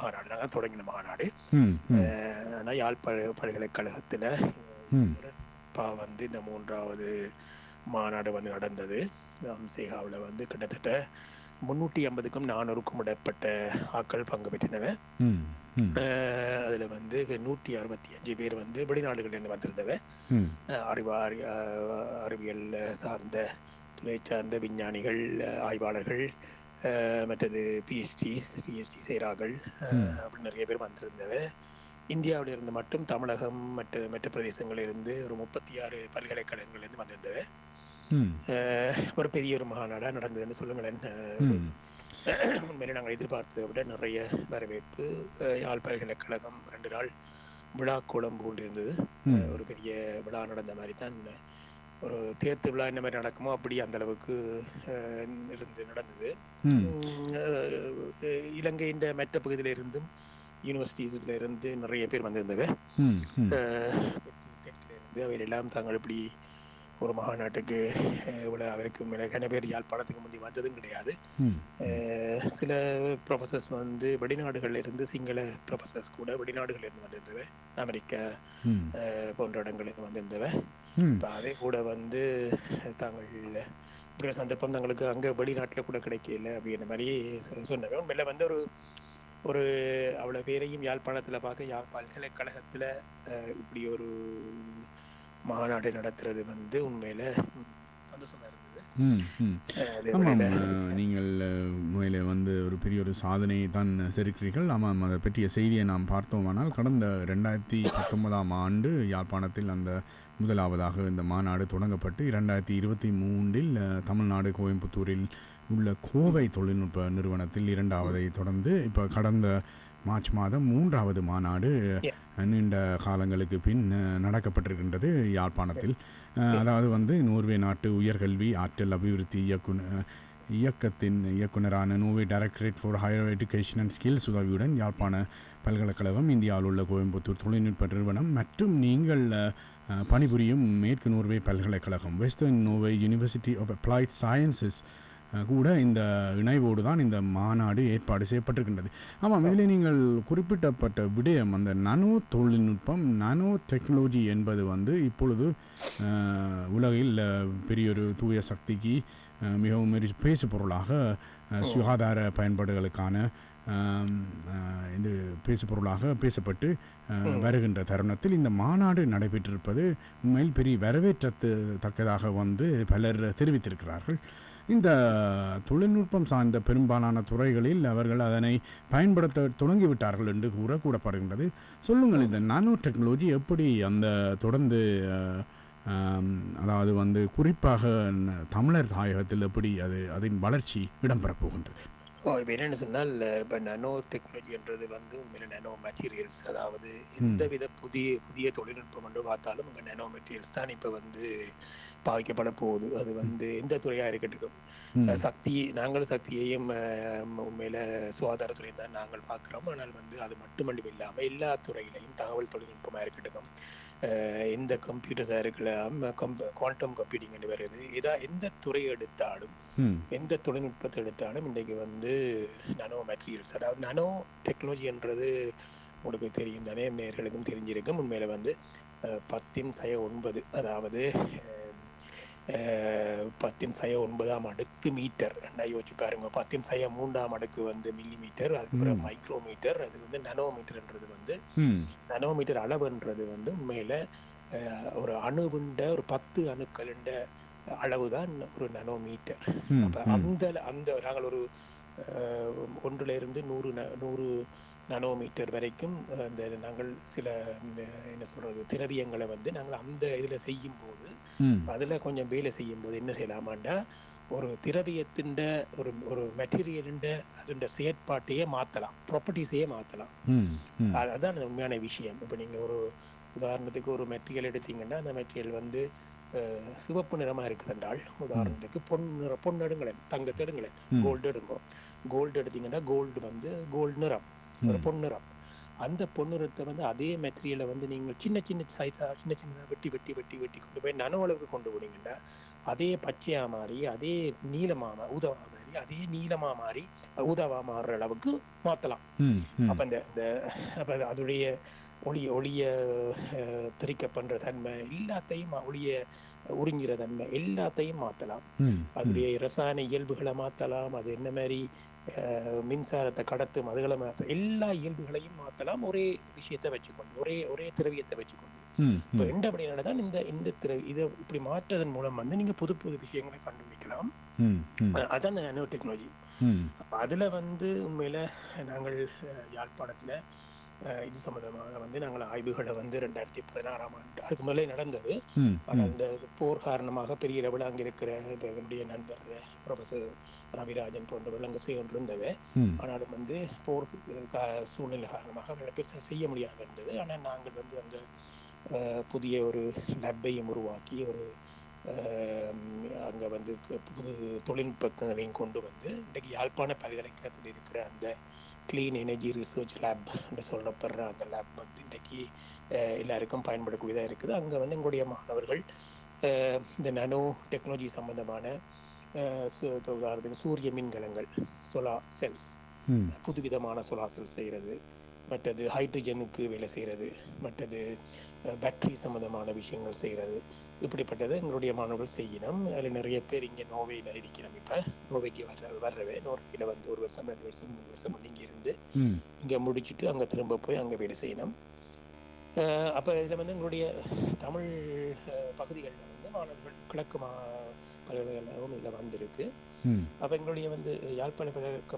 மாநாடு தான் தொடங்கின மாநாடு. ம் ம் ஆனால் யாழ் பல்கலைக்கழகத்தில் ம் வந்து இந்த 3வது மாநாடு வந்து நடந்தது. அம்சேகாவில் வந்து கிட்டத்தட்ட 350க்கும் 400க்கும் இடப்பட்ட ஆட்கள் பங்கு பெற்றினவ. ம் ம் அதில் வந்து 165 பேர் வந்து வெளிநாடுகளிலிருந்து வந்திருந்தவ. ம் அறிவியல் சார்ந்த துறை சார்ந்த விஞ்ஞானிகள், ஆய்வாளர்கள், மற்றது பிஹெச்டி செய்கிறார்கள், அப்படி நிறைய பேர் வந்திருந்தவ. இந்தியாவில் இருந்து மட்டும் தமிழகம் மற்ற பிரதேசங்களிலிருந்து ஒரு 36 பல்கலைக்கழகங்களிலிருந்து வந்திருந்தவ. ஒரு பெரிய ஒரு மாநாடாக நடந்ததுன்னு சொல்லுங்களேன். உண்மையிலே நாங்கள் எதிர்பார்த்ததை விட நிறைய வரவேற்பு. யாழ் பல்கலைக்கழகம் 2 நாள் விழா கோலம் கொண்டிருந்தது. ஒரு பெரிய விழா நடந்த மாதிரி தான். ஒரு தேர்த்து விழா என்ன மாதிரி நடக்குமோ அப்படி அந்த அளவுக்கு நடந்தது. இலங்கையின் மற்ற பகுதியில இருந்தும் யூனிவர்சிட்டிஸ்ல இருந்து நிறைய பேர் வந்திருந்தவ. அவையெல்லாம் தாங்கள் இப்படி ஒரு மாநாட்டுக்கு இவ்வளோ அவருக்கு மிளகான பேர் யாழ்ப்பாணத்துக்கு முந்தி வந்ததும் கிடையாது. சில ப்ரொஃபஸர்ஸ் வந்து வெளிநாடுகளில் இருந்து, சிங்கள ப்ரொஃபஸர்ஸ் கூட வெளிநாடுகளில் இருந்து வந்திருந்தவ, அமெரிக்கா போன்ற இடங்களில் வந்திருந்தவ. இப்போ அதே கூட வந்து தாங்கள் இப்படி சந்தர்ப்பம் தங்களுக்கு அங்கே வெளிநாட்டில் கூட கிடைக்கல அப்படின்ற மாதிரி சொன்னவன். உண்மையில வந்து ஒரு அவ்வளோ பேரையும் யாழ்ப்பாணத்தில் பார்க்க யாழ் பல்கலைக்கழகத்தில் இப்படி ஒரு மாநாடு நடத்துறது வந்து உண்மையில சந்தோஷமா இருந்தது. ஆமாம், நீங்கள் உண்மையில வந்து ஒரு பெரிய ஒரு சாதனையை தான் தெரிவிக்கிறீர்கள். ஆமாம், அதை பற்றிய செய்தியை நாம் பார்த்தோமானால் கடந்த 2019ஆம் ஆண்டு யாழ்ப்பாணத்தில் அந்த முதலாவதாக இந்த மாநாடு தொடங்கப்பட்டு 2023 தமிழ்நாடு கோயம்புத்தூரில் உள்ள கோவை தொழில்நுட்ப நிறுவனத்தில் 2வதை தொடர்ந்து இப்போ கடந்த மார்ச் மாதம் 3வது மாநாடு நீண்ட காலங்களுக்கு பின் நடக்கப்பட்டிருக்கின்றது யாழ்ப்பாணத்தில். அதாவது வந்து நோர்வே நாட்டு உயர்கல்வி ஆற்றல் அபிவிருத்தி இயக்கத்தின் இயக்குனரான Norway directorate for higher education and skills உதவியுடன் யாழ்ப்பாண பல்கலைக்கழகம், இந்தியாவில் உள்ள கோயம்புத்தூர் தொழில்நுட்ப நிறுவனம் மற்றும் நீங்கள் பணிபுரியும் மேற்கு நோர்வே பல்கலைக்கழகம் western Norway university of applied sciences கூட இந்த இணைவோடு தான் இந்த மாநாடு ஏற்பாடு செய்யப்பட்டிருக்கின்றது. ஆமாம், இதில் நீங்கள் குறிப்பிட்டப்பட்ட விடயம் அந்த நானோ தொழில்நுட்பம், நானோ டெக்னாலஜி என்பது வந்து இப்பொழுது உலகில் பெரியொரு தூய சக்திக்கு மிகவும் பேசு பொருளாக, சுகாதார பயன்பாடுகளுக்கான இது பேசு பொருளாக பேசப்பட்டு வருகின்ற தருணத்தில் இந்த மாநாடு நடைபெற்றிருப்பது உண்மையில் பெரிய வரவேற்றத்தக்கதாக வந்து பலர் தெரிவித்திருக்கிறார்கள். இந்த தொழில்நுட்பம் சார்ந்த பெரும்பாலான துறைகளில் அவர்கள் அதனை பயன்படுத்த தொடங்கிவிட்டார்கள் என்று கூறப்படுகின்றது. சொல்லுங்கள், இந்த நானோ டெக்னாலஜி எப்படி அந்த தொடர்ந்து அதாவது வந்து குறிப்பாக தமிழர் தாயகத்தில் எப்படி அதன் வளர்ச்சி இடம்பெறப் போகின்றது? இப்போ என்னென்னு சொன்னால், இப்போ நானோ டெக்னாலஜின்றது வந்து உண்மையில நானோ மெட்டீரியல்ஸ், அதாவது எந்தவித புதிய தொழில்நுட்பம் என்று பார்த்தாலும் உங்கள் நானோ மெட்டீரியல்ஸ் தான் இப்போ வந்து பாவிக்கப்பட போகுது. அது வந்து எந்த துறையாக இருக்கட்டும், நாங்கள் சக்தியையும் உண்மையில சுகாதாரத்துறையும் தான் நாங்கள் பார்க்குறோம். ஆனால் வந்து அது மட்டுமல்ல இல்லாமல் எல்லா துறையிலையும் தகவல் தொழில்நுட்பமாக இருக்கட்டும், எந்த கம்ப்யூட்டர்ஸாக இருக்கலாம், குவாண்டம் கம்ப்யூட்டிங் என்று வருது, எந்த துறையை எடுத்தாலும், எந்த தொழில்நுட்பத்தை எடுத்தாலும் இன்றைக்கு வந்து நானோ மெட்டீரியல்ஸ், அதாவது நானோ டெக்னாலஜின்றது உங்களுக்கு தெரியும் தானே, நேயர்களுக்கும் தெரிஞ்சிருக்கும். உண்மையில வந்து 10⁻⁹, அதாவது 10⁻⁹ அடுக்கு மீட்டர் யோசிச்சு பாருங்க. 10⁻³ அடுக்கு வந்து மில்லிமீட்டர், அதுக்கப்புறம் மைக்ரோமீட்டர், அது வந்து நானோமீட்டர்ன்றது வந்து நானோமீட்டர் அளவுன்றது வந்து உண்மையில ஒரு அணுவுண்ட ஒரு 10 அணுக்களுண்ட அளவு தான் ஒரு நானோமீட்டர். அப்போ அந்த நாங்கள் ஒரு 1லிருந்து 100 நானோமீட்டர் வரைக்கும் அந்த நாங்கள் சில என்ன சொல்றது திரவியங்களை வந்து நாங்கள் அந்த இதில் செய்யும் போது, அதில் கொஞ்சம் வேலை செய்யும் போது என்ன செய்யலாமாண்டா, ஒரு திரவியத்தின் ஒரு மெட்டீரியலுண்ட அதோட செயற்பாட்டையே மாற்றலாம், ப்ராப்பர்ட்டிஸையே மாற்றலாம். அதுதான் உண்மையான விஷயம். இப்போ நீங்கள் ஒரு உதாரணத்துக்கு ஒரு மெட்டீரியல் எடுத்தீங்கன்னா, அந்த மெட்டீரியல் வந்து சிவப்பு நிறமாக இருக்குது என்றால், உதாரணத்துக்கு பொன் எடுங்களேன், தங்கத்தை எடுங்களேன், கோல்டு எடுங்க. கோல்டு எடுத்தீங்கன்னா கோல்டு வந்து கோல்டு நிறம், ஒரு பொன்னிறம். அந்த பொன்னிறத்தை வந்து அதே மெட்டீரியலை வந்து நீங்கள் சின்ன சின்னதாக வெட்டி கொண்டு போய் நனோ அளவுக்கு கொண்டு போனீங்கன்னா, அதே பச்சையாக மாறி, அதே நீளமாக ஊதமாக மாதிரி அதே நீளமா மாறி ஊதாவா மாறுற அளவுக்கு மாற்றலாம். அப்போ இந்த இந்த அப்போ அதோடைய ஒளிய திரிக்க பண்ணுற தன்மை எல்லாத்தையும், ஒளிய உறிஞ்சிற தன்மை எல்லாத்தையும் மாற்றலாம். அதோடைய ரசாயன இயல்புகளை மாற்றலாம். அது என்ன மாதிரி மின்சாரத்தை கடத்தும் அதுகளை மாற்ற எல்லா இயல்புகளையும் மாற்றலாம் ஒரே விஷயத்தை வச்சுக்கொண்டு, ஒரே திரவியத்தை வச்சுக்கொண்டு. இப்போ என்ன அப்படின்னா தான் இந்த இதை இப்படி மாற்றதன் மூலம் வந்து நீங்க புது புது விஷயங்களை கண்டுபிடிக்கலாம். அதான் இந்த நானோ டெக்னாலஜி. அதுல வந்து உண்மையில நாங்கள் யாழ்ப்பாணத்துல இது சம்பந்தமாக வந்து நாங்கள் ஆய்வுகளை வந்து 2016ஆம் ஆண்டு அதுக்கு முதலே நடந்தது. ஆனால் இந்த போர் காரணமாக பெரிய அளவில் அங்கே இருக்கிற என்னுடைய நண்பர் ப்ரொஃபஸர் ரவிராஜன் போன்றவர்கள் அங்கே செய்ய இருந்தவை. ஆனாலும் வந்து போர் சூழ்நிலை காரணமாக அவர்களை பெருசாக செய்ய முடியாமல் இருந்தது. ஆனால் நாங்கள் வந்து அங்கே புதிய ஒரு லேப்பையும் உருவாக்கி அங்கே வந்து புது தொழில்நுட்பங்களையும் கொண்டு வந்து இன்றைக்கு யாழ்ப்பாண பல்கலைக்கழகத்தில் இருக்கிற அந்த கிளீன் எனர்ஜி ரிசர்ச் லேப் என்று சொல்லப்படுற அந்த லேப் வந்து இன்றைக்கு எல்லாருக்கும் பயன்படக்கூடியதாக இருக்குது. அங்கே வந்து எங்களுடைய மாணவர்கள் இந்த நானோ டெக்னாலஜி சம்பந்தமான உதாரணத்துக்கு சூரிய மின்கலங்கள், சோலார் செல்ஸ், புதுவிதமான சோலார் செல்ஸ் செய்கிறது, மற்றது ஹைட்ரஜனுக்கு வேலை செய்கிறது, மற்றது பேட்டரி சம்பந்தமான விஷயங்கள் செய்கிறது. இப்படிப்பட்டது எங்களுடைய மாணவர்கள் செய்யணும். அதில் நிறைய பேர் இங்கே நோர்வேயில் இருக்கிறோம். இப்போ நோர்வேக்கு வர்றவே நோர்வேயில் வந்து 1 வருஷம் 2 வருஷம் 3 வருஷம் வந்து இங்கே இருந்து இங்கே முடிச்சுட்டு அங்கே திரும்ப போய் அங்கே வேலை செய்யணும். அப்போ இதில் வந்து எங்களுடைய தமிழ் பகுதிகளில் வந்து மாணவர்கள் கிழக்கு பல்கலைக்கழகம் இதில் வந்திருக்கு. அப்போ எங்களுடைய வந்து யாழ்ப்பாண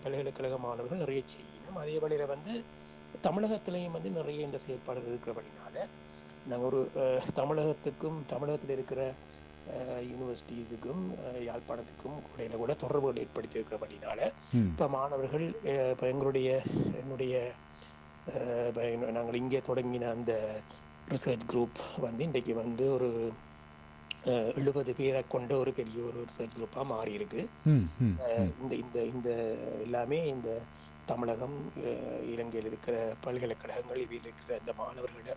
பல்கலைக்கழக மாணவர்கள் நிறைய செய்யணும். அதே வழியில் வந்து தமிழகத்திலையும் வந்து நிறைய இந்த செயற்பாடுகள் இருக்கிறபடினால நாங்கள் ஒரு தமிழகத்தில் இருக்கிற யூனிவர்சிட்டிஸுக்கும் யாழ்ப்பாணத்துக்கும் இடையில கூட தொடர்புகள் ஏற்படுத்தி இருக்கிறபடினால இப்போ மாணவர்கள் இப்போ என்னுடைய நாங்கள் இங்கே தொடங்கின அந்த ரிசர்ச் குரூப் வந்து இன்றைக்கு வந்து ஒரு 70 பேரை கொண்ட ஒரு பெரிய ஒரு ரிசர்ச் குரூப்பாக மாறி இருக்கு. இந்த எல்லாமே இந்த தமிழகம், இலங்கையில் இருக்கிற பல்கலைக்கழகங்கள் இவையில் இருக்கிற இந்த மாணவர்களை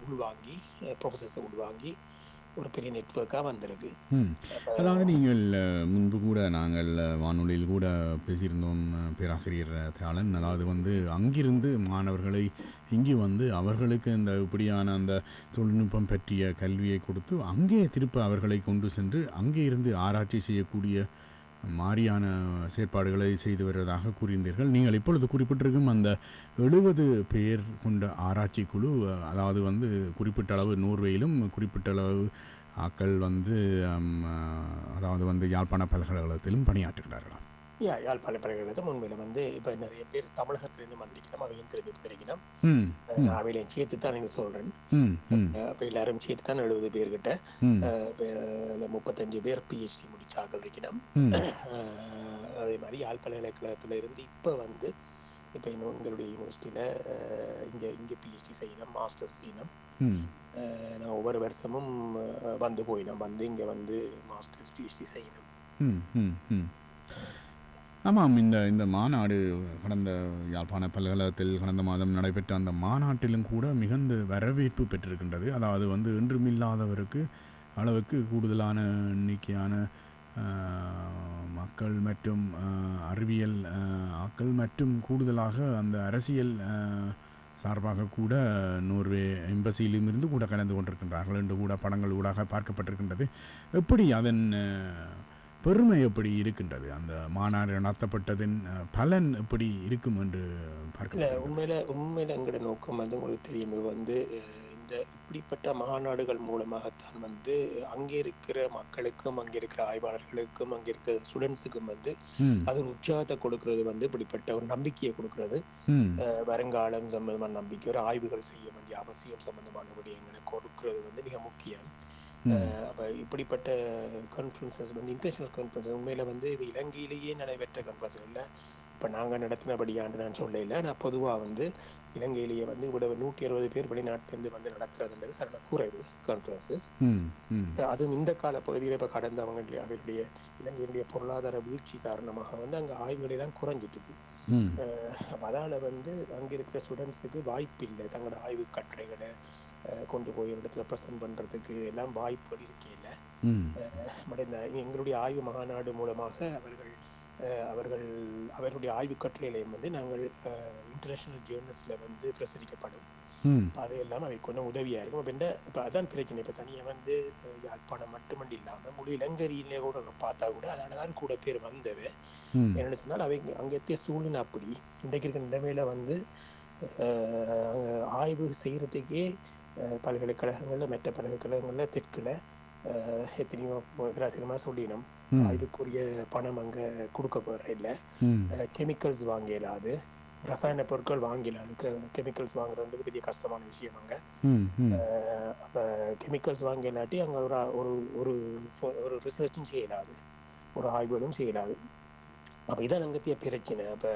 உள்வாங்கி, ப்ரொஃபஸர்ஸை உள்வாங்கி ஒரு பெரிய நெட்வொர்க்காக வந்திருக்கு. அதாவது நீங்கள் முன்பு கூட நாங்கள் வானொலியில் கூட பேசியிருந்தோம் பேராசிரியர் தியாளன். அதாவது வந்து அங்கிருந்து மாணவர்களை இங்கே வந்து அவர்களுக்கு இந்த இப்படியான அந்த தொழில்நுட்பம் பற்றிய கல்வியை கொடுத்து அங்கே திருப்ப அவர்களை கொண்டு சென்று அங்கே இருந்து ஆராய்ச்சி செய்யக்கூடிய மாறியான செயற்பாடுகளை செய்து வருவதாக கூறியிருந்தீர்கள். நீங்கள் இப்பொழுது குறிப்பிட்டிருக்கும் அந்த 70 பேர் கொண்ட ஆராய்ச்சி குழு, அதாவது வந்து குறிப்பிட்ட அளவு நோர்வேயிலும் குறிப்பிட்ட அளவு ஆக்கள் வந்து அதாவது வந்து யாழ்ப்பாண பல்கலைக்கழகத்திலும் பணியாற்றுகிறார்களா? யாழ்ப்பாண பல்கலைக்கழகத்தில் உண்மையில வந்து இப்போ நிறைய பேர் தமிழகத்திலிருந்து வந்திருக்கிறோம். அவையும் திரும்பி போயிருக்கணும். அவையிலையும் சேர்த்து தான் நீங்கள் சொல்கிறேன். இப்போ எல்லாரும் சேர்த்து தான் 70 பேர்கிட்ட 35 பேர் பிஹெச்டி முடிச்சாக்கள் இருக்கணும். அதே மாதிரி யாழ் பல்கலைக்கழகத்தில் இருந்து இப்போ வந்து இப்போ எங்களுடைய யூனிவர்சிட்டியில் இங்கே பிஹெச்டி செய்யணும், மாஸ்டர்ஸ் செய்யணும். நான் ஒவ்வொரு வருஷமும் வந்து போயிடும் வந்து இங்கே வந்து மாஸ்டர்ஸ் பிஹெச்டி செய்யணும். ஆமாம், இந்த மாநாடு கடந்த யாழ்ப்பாண பல்கலைக்கழகத்தில் கடந்த மாதம் நடைபெற்ற அந்த மாநாட்டிலும் கூட மிகுந்த வரவேற்பு பெற்றிருக்கின்றது. அதாவது வந்து இன்றுமில்லாதவருக்கு அளவுக்கு கூடுதலான எண்ணிக்கையான மக்கள் மற்றும் அறிவியல் ஆக்கள் மற்றும் கூடுதலாக அந்த அரசியல் சார்பாக கூட நோர்வே எம்பசியிலும் இருந்து கூட கலந்து கொண்டிருக்கின்றார்கள் என்று கூட படங்கள் ஊடாக பார்க்கப்பட்டிருக்கின்றது. எப்படி அதன் பெருமை எப்படி இருக்கின்றது, அந்த மாநாடு நடத்தப்பட்டதின் பலன் எப்படி இருக்கும் என்று பார்க்க? உண்மையில எங்களோட நோக்கம் வந்து உங்களுக்கு தெரியும், வந்து இந்த இப்படிப்பட்ட மாநாடுகள் மூலமாகத்தான் வந்து அங்கே இருக்கிற மக்களுக்கும் அங்கே இருக்கிற ஆய்வாளர்களுக்கும் அங்கே இருக்கிற ஸ்டூடெண்ட்ஸுக்கும் வந்து அது ஒரு உற்சாகத்தை கொடுக்கறது, வந்து இப்படிப்பட்ட ஒரு நம்பிக்கையை கொடுக்கறது, வருங்காலம் சம்பந்தமான நம்பிக்கை, ஒரு ஆய்வுகள் செய்ய வேண்டிய அவசியம் சம்பந்தமான விடயங்களை கொடுக்கறது வந்து மிக முக்கியம். அப்போ இப்படிப்பட்ட கான்ஃபரன்சஸ் வந்து இன்டர்நேஷனல் கான்ஃபரன்சஸ் உண்மையில் வந்து இது இலங்கையிலேயே நடைபெற்ற கான்ஃபரன்ஸ் இல்லை. இப்போ நாங்கள் நடத்தினபடியாண்டு நான் சொல்லலை. நான் பொதுவாக வந்து இலங்கையிலேயே வந்து இவ்வளோ 160 பேர் வெளிநாட்டிலேருந்து வந்து நடக்கிறதுன்றது சரண குறைவு கான்ஃபரன்சஸ். அதுவும் இந்த கால பகுதியில் இப்போ கடந்த அவர்களுடைய இலங்கையினுடைய பொருளாதார வீழ்ச்சி காரணமாக வந்து அங்கே ஆய்வுகளெல்லாம் குறைஞ்சிட்டுது. அதால் வந்து அங்கே இருக்கிற ஸ்டூடெண்ட்ஸுக்கு வாய்ப்பு இல்லை தங்களோட ஆய்வு கட்டுரைகளை கொண்டு போய் இடத்துல ப்ரெசென்ட் பண்ணுறதுக்கு எல்லாம் வாய்ப்புகள் இருக்கையில். பட் இந்த எங்களுடைய ஆய்வு மாநாடு மூலமாக அவர்கள் அவர்கள் அவருடைய ஆய்வு கட்டுரைகளையும் வந்து நாங்கள் இன்டர்நேஷ்னல் ஜேர்னல்ஸில் வந்து பிரசுரிக்கப்படும். அதையெல்லாம் அவை கொஞ்சம் உதவியாக இருக்கும். இப்போ இப்போ அதான் பிரச்சனை. இப்போ தனியாக வந்து யாழ்ப்பாணம் மட்டுமண்டி இல்லாமல் முழு இளங்கரியிலே கூட பார்த்தா கூட அதனால தான் கூட பேர் வந்தவை. என்னென்னு சொன்னால் அவை அங்கேத்திய சூழ்நிலை அப்படி இன்றைக்கு இருக்கிற நிலைமையில் வந்து ஆய்வு செய்கிறதுக்கே பல்கலைக்கழகங்களில் மற்ற பல்கலைக்கழகங்களில் தெற்கில் எத்தனையோ பேராசிரியமாக சொல்லினோம். ஆய்வுக்குரிய பணம் அங்கே கொடுக்கப்படுற இல்லை. கெமிக்கல்ஸ் வாங்க இயலாது, ரசாயன பொருட்கள் வாங்கிடலாம். கெமிக்கல்ஸ் வாங்குறது பெரிய கஷ்டமான விஷயம் அங்கே. அப்போ கெமிக்கல்ஸ் வாங்கிலாட்டி அங்கே ஒரு ஒரு ஒரு ரிசர்ச்சும் செய்யலாது, ஒரு ஆய்வுகளும் செய்யலாது. அப்போ இதான் அங்கத்திய பிரச்சனை. அப்போ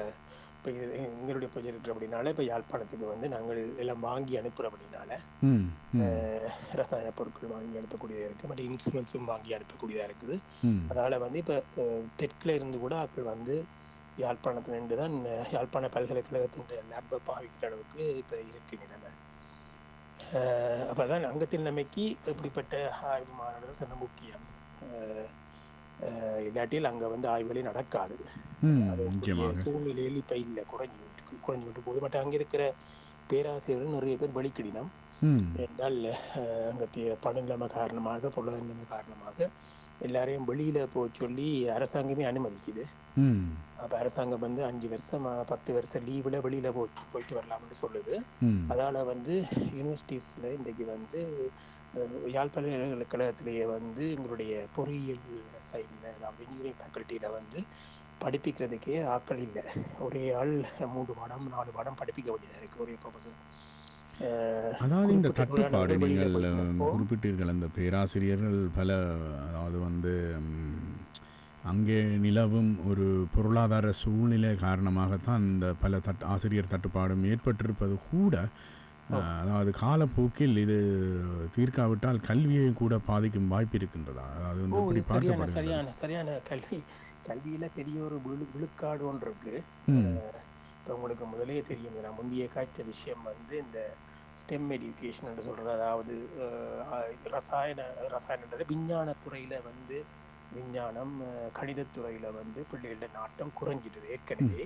இப்போ எங்களுடைய ப்ரொஜெக்ட் இருக்கிற அப்படின்னால இப்போ யாழ்ப்பாணத்துக்கு வந்து நாங்கள் எல்லாம் வாங்கி அனுப்புகிற அப்படின்னால ரசாயன பொருட்கள் வாங்கி அனுப்பக்கூடியதாக இருக்குது, மற்ற இன்ஸ்ட்ருமெண்ட்ஸும் வாங்கி அனுப்பக்கூடியதாக இருக்குது. அதனால் வந்து இப்போ தெற்கில் இருந்து கூட ஆட்கள் வந்து யாழ்ப்பாணத்தில் நின்று தான் யாழ்ப்பாண பல்கலைக்கழகத்தின் லேப்பை பாவிக்கிற அளவுக்கு இப்போ இருக்கு நிலைமை. அப்போ தான் அங்கத்தின் நிலைமைக்கு இப்படிப்பட்ட ஆய்வு மாணவர்கள் சில முக்கியம். இல்லாட்டியில் அங்கே வந்து ஆய்வுகளே நடக்காது. அது சூழ்நிலையில் இப்போ இல்லை, குறைஞ்சிட்டு போகுது. பட் அங்கே இருக்கிற பேராசிரியர்கள் நிறைய பேர் வழிக்கிடினோம். என்றால் அங்கே பண நிலைமை காரணமாக, பொருளாதார நிலைமை காரணமாக எல்லாரையும் வெளியில போய் சொல்லி அரசாங்கமே அனுமதிக்குது. அப்போ அரசாங்கம் வந்து 5 வருஷம் 10 வருஷம் லீவில் வெளியில போயிட்டு வரலாம்னு சொல்லுது. அதால வந்து யூனிவர்சிட்டிஸில் இன்றைக்கு வந்து யாழ் பல்கலைக்கழகத்திலேயே வந்து எங்களுடைய பொறியியல் சைடில், அதாவது இன்ஜினியரிங் ஃபேக்கல்ட்டியில் வந்து படிப்பிக்கிறதுக்கே ஆட்கள் இல்லை. ஒரே ஆள் 3 பாடம் 4 பாடம் படிப்பிக்க வேண்டியதாக இருக்குது ஒரே ப்ரொஃபஸர். அதாவது இந்த தட்டுப்பாடு நீங்கள் குறிப்பிட்டீர்கள், அந்த பேராசிரியர்கள் பல, அதாவது வந்து அங்கே நிலவும் ஒரு பொருளாதார சூழ்நிலை காரணமாகத்தான் இந்த பல ஆசிரியர் தட்டுப்பாடும் ஏற்பட்டிருப்பது கூட, அதாவது காலப்போக்கில் இது தீர்க்காவிட்டால் கல்வியை கூட பாதிக்கும் வாய்ப்பு இருக்கின்றதா? அதாவது வந்து சரியான கல்வியில் பெரிய ஒரு விழுக்காடு ஒன்று இருக்கு. இப்போ உங்களுக்கு முதலே தெரியும், நான் முந்தைய காய்ச்ச விஷயம் வந்து இந்த ஸ்டெம் எஜுகேஷன் என்று சொல்கிறது. அதாவது ரசாயனன்றது விஞ்ஞானத்துறையில் வந்து விஞ்ஞானம் கணிதத்துறையில் வந்து பிள்ளைகளோட நாட்டம் குறைஞ்சிடுது ஏற்கனவே.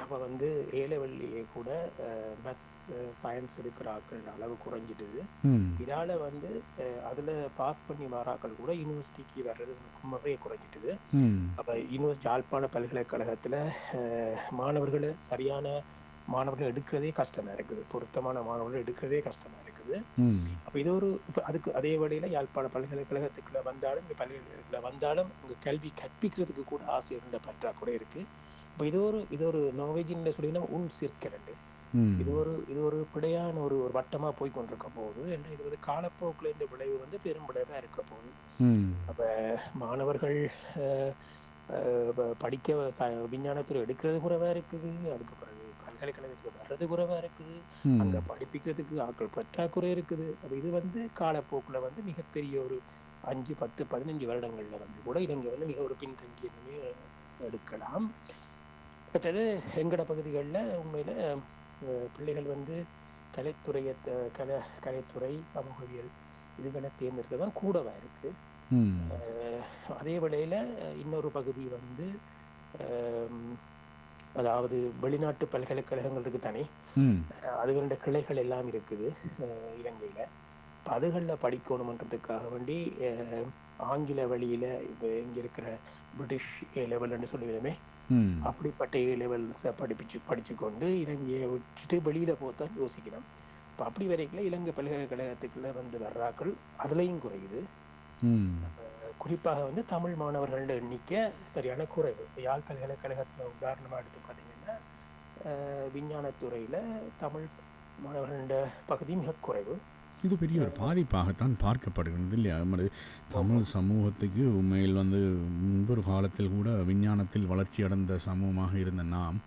அப்போ வந்து ஏலவெள்ளியே கூட மேத்ஸ் சயின்ஸ் எடுக்கிற ஆக்கள் அளவு குறைஞ்சிடுது. இதால் வந்து அதில் பாஸ் பண்ணி வராக்கள் கூட யூனிவர்சிட்டிக்கு வர்றது ரொம்பவே குறைஞ்சிட்டுது. அப்போ யாழ்ப்பாண பல்கலைக்கழகத்தில் மாணவர்களை சரியான மாணவர்கள் எடுக்கிறதே கஷ்டமாக இருக்குது, பொருத்தமான மாணவர்கள் எடுக்கிறதே கஷ்டமாக இருக்குது. அப்போ இது ஒரு அதுக்கு அதே வழியில் யாழ்ப்பாண பல்கலைக்கழகத்துக்குள்ள வந்தாலும் இங்கே பல்கலைக்கழகத்தில் வந்தாலும் இங்கே கல்வி கற்பிக்கிறதுக்கு கூட ஆசிரியர்கிட்ட பற்றாக்குறை இருக்குது. இப்போ இது ஒரு நோவேஜின்னு சொல்லினா சிற்கரண்டு இது ஒரு பிழையான ஒரு வட்டமாக போய் கொண்டிருக்க போகுது. என்று இது வந்து காலப்போக்கில் இந்த விளைவு வந்து பெரும் விளைவாக இருக்க போகுது. அப்போ மாணவர்கள் படிக்க விஞ்ஞானத்துறை எடுக்கிறது குறைவாக இருக்குது, அதுக்கு பிறகு பல்கலைக்கழகத்துக்கு வர்றது குறைவாக இருக்குது, அங்கே படிப்பிக்கிறதுக்கு ஆட்கள் பற்றாக்குறை இருக்குது. அப்போ இது வந்து காலப்போக்கில் வந்து மிகப்பெரிய ஒரு 5, 10, 15 வருடங்களில் வந்து கூட இலங்கை வந்து மிக ஒரு பின்தங்கிய நிலையை எடுக்கலாம். மற்றது எங்கட பகுதிகளில் உண்மையில் பிள்ளைகள் வந்து கலைத்துறை சமூகவியல் இதுகளை தேர்ந்தெடுக்க தான் கூடவாக இருக்குது. அதே வேளையில் இன்னொரு பகுதி வந்து அதாவது வெளிநாட்டு பல்கலைக்கழகங்கள் இருக்குது தானே, அதுகளோட கிளைகள் எல்லாம் இருக்குது இலங்கையில். இப்போ அதுகளில் படிக்கணுமன்றதுக்காக வேண்டி ஆங்கில வழியில் இப்போ இங்கே இருக்கிற பிரிட்டிஷ் ஏ லெவல்னு சொல்லுவேமே, அப்படிப்பட்ட ஏ லெவல்ஸை படித்து கொண்டு இலங்கையை விட்டுட்டு வெளியில் போத்தான் யோசிக்கணும். இப்போ அப்படி வரைக்கும் இலங்கை பல்கலைக்கழகத்துக்குள்ளே வந்து வர்றாக்கள் அதுலேயும் குறையுது. குறிப்பாக வந்து தமிழ் மாணவர்களோட எண்ணிக்கை சரியான குறைவு. யாழ் பல்கலைக்கழகத்தை உதாரணமாக எடுத்து பார்த்தீங்கன்னா விஞ்ஞானத்துறையில் தமிழ் மாணவர்களோட பகுதி மிக குறைவு. இது பெரிய ஒரு பாதிப்பாகத்தான் பார்க்கப்படுகிறது இல்லையா? தமிழ் சமூகத்துக்கு உண்மையில் வந்து முன்பொரு காலத்தில் கூட விஞ்ஞானத்தில் வளர்ச்சி அடைந்த சமூகமாக இருந்த நாம்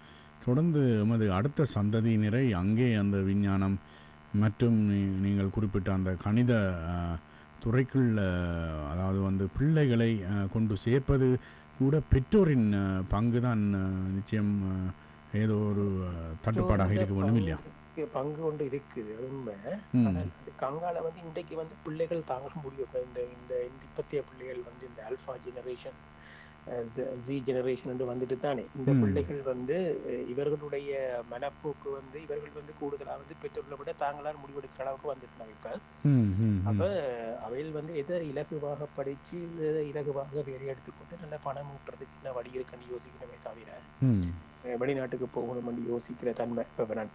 தொடர்ந்து எமது அடுத்த சந்ததியினரை அங்கே அந்த விஞ்ஞானம் மற்றும் நீங்கள் குறிப்பிட்ட அந்த கணித துறைக்குள், அதாவது வந்து பிள்ளைகளை கொண்டு சேர்ப்பது கூட பெற்றோரின் பங்கு தான் நிச்சயம் ஏதோ ஒரு தட்டுப்பாடாக இருக்க வேண்டும் இல்லையா? பங்கு கொண்டு இருக்குது, அது உண்மை. ஆனால் அதுக்கு அங்கால வந்து இன்றைக்கு வந்து பிள்ளைகள் தாங்க முடியும். இந்த இப்பத்திய பிள்ளைகள் வந்து இந்த ஆல்ஃபா ஜெனரேஷன் ஜி ஜெனரேஷன் என்று வந்துட்டு தானே இந்த ம் பிள்ளைகள் வந்து இவர்களுடைய மனப்போக்கு வந்து இவர்கள் வந்து கூடுதலாக வந்து பெற்றோர்களை விட தாங்களால் முடிவெடுக்கிற அளவுக்கு வந்துட்டாங்க இப்ப. ம் ம் அப்ப ம் அவையில் வந்து எதை இலகுவாக படிச்சு எதை இலகுவாக வேலை எடுத்துக்கொண்டு நல்ல பணம் ஊட்டுறதுக்கு என்ன வழி இருக்குன்னு யோசிக்கணுமே தவிர ம் வெளிநாட்டுக்கு போகணும்னு யோசிக்கிற தன்மை இப்ப நான்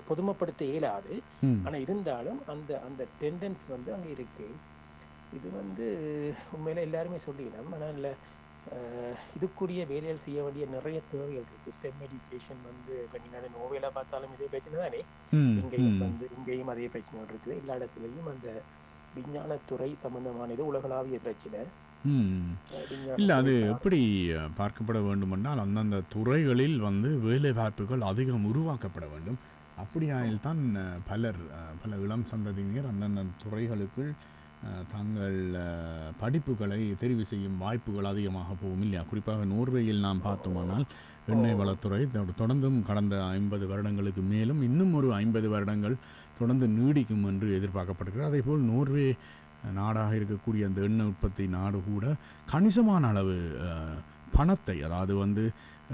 பொதுமைப்படுத்த இயலாது. ம் ஆனா இருந்தாலும் அந்த அந்த டெண்டன்ஸ் வந்து அங்க இருக்கு. இது வந்து உண்மையில எல்லாருமே சொல்லிடலாம். ஆனால் இதுக்குரிய வேலைகள் செய்ய வேண்டிய நிறைய தேவைகள் இருக்கு. ஸ்டெம் எஜுகேஷன் வந்து இப்போ நீங்கள் அதை நோவேல பார்த்தாலும் இதே பிரச்சனை தானே. ம் இங்கேயும் ம் வந்து இங்கேயும் அதே பிரச்சனைகள் இருக்குது. எல்லா இடத்துலையும் அந்த விஞ்ஞானத்துறை சம்பந்தமானது உலகளாவிய பிரச்சனை. ம் இல்லை, விஞ்ஞானத்துறை அது எப்படி பார்க்கப்பட வேண்டுமென்றால் அந்தந்த துறைகளில் வந்து வேலை வாய்ப்புகள் அதிகம் உருவாக்கப்பட வேண்டும். அப்படியாயில்தான் பல இளம் சந்ததியினர் அந்தந்த துறைகளுக்குள் தங்கள் படிப்புகளை தெரிவு செய்யும் வாய்ப்புகள் அதிகமாக போகும் இல்லையா? குறிப்பாக நோர்வேயில் நாம் பார்த்தோமானால் எண்ணெய் வளத்துறை தொடர்ந்தும் கடந்த 50 வருடங்களுக்கு மேலும் இன்னும் ஒரு 50 வருடங்கள் தொடர்ந்து நீடிக்கும் என்று எதிர்பார்க்கப்படுகிறது. அதேபோல் நோர்வே நாடாக இருக்கக்கூடிய அந்த எண்ணெய் உற்பத்தி நாடு கூட கணிசமான அளவு பணத்தை, அதாவது வந்து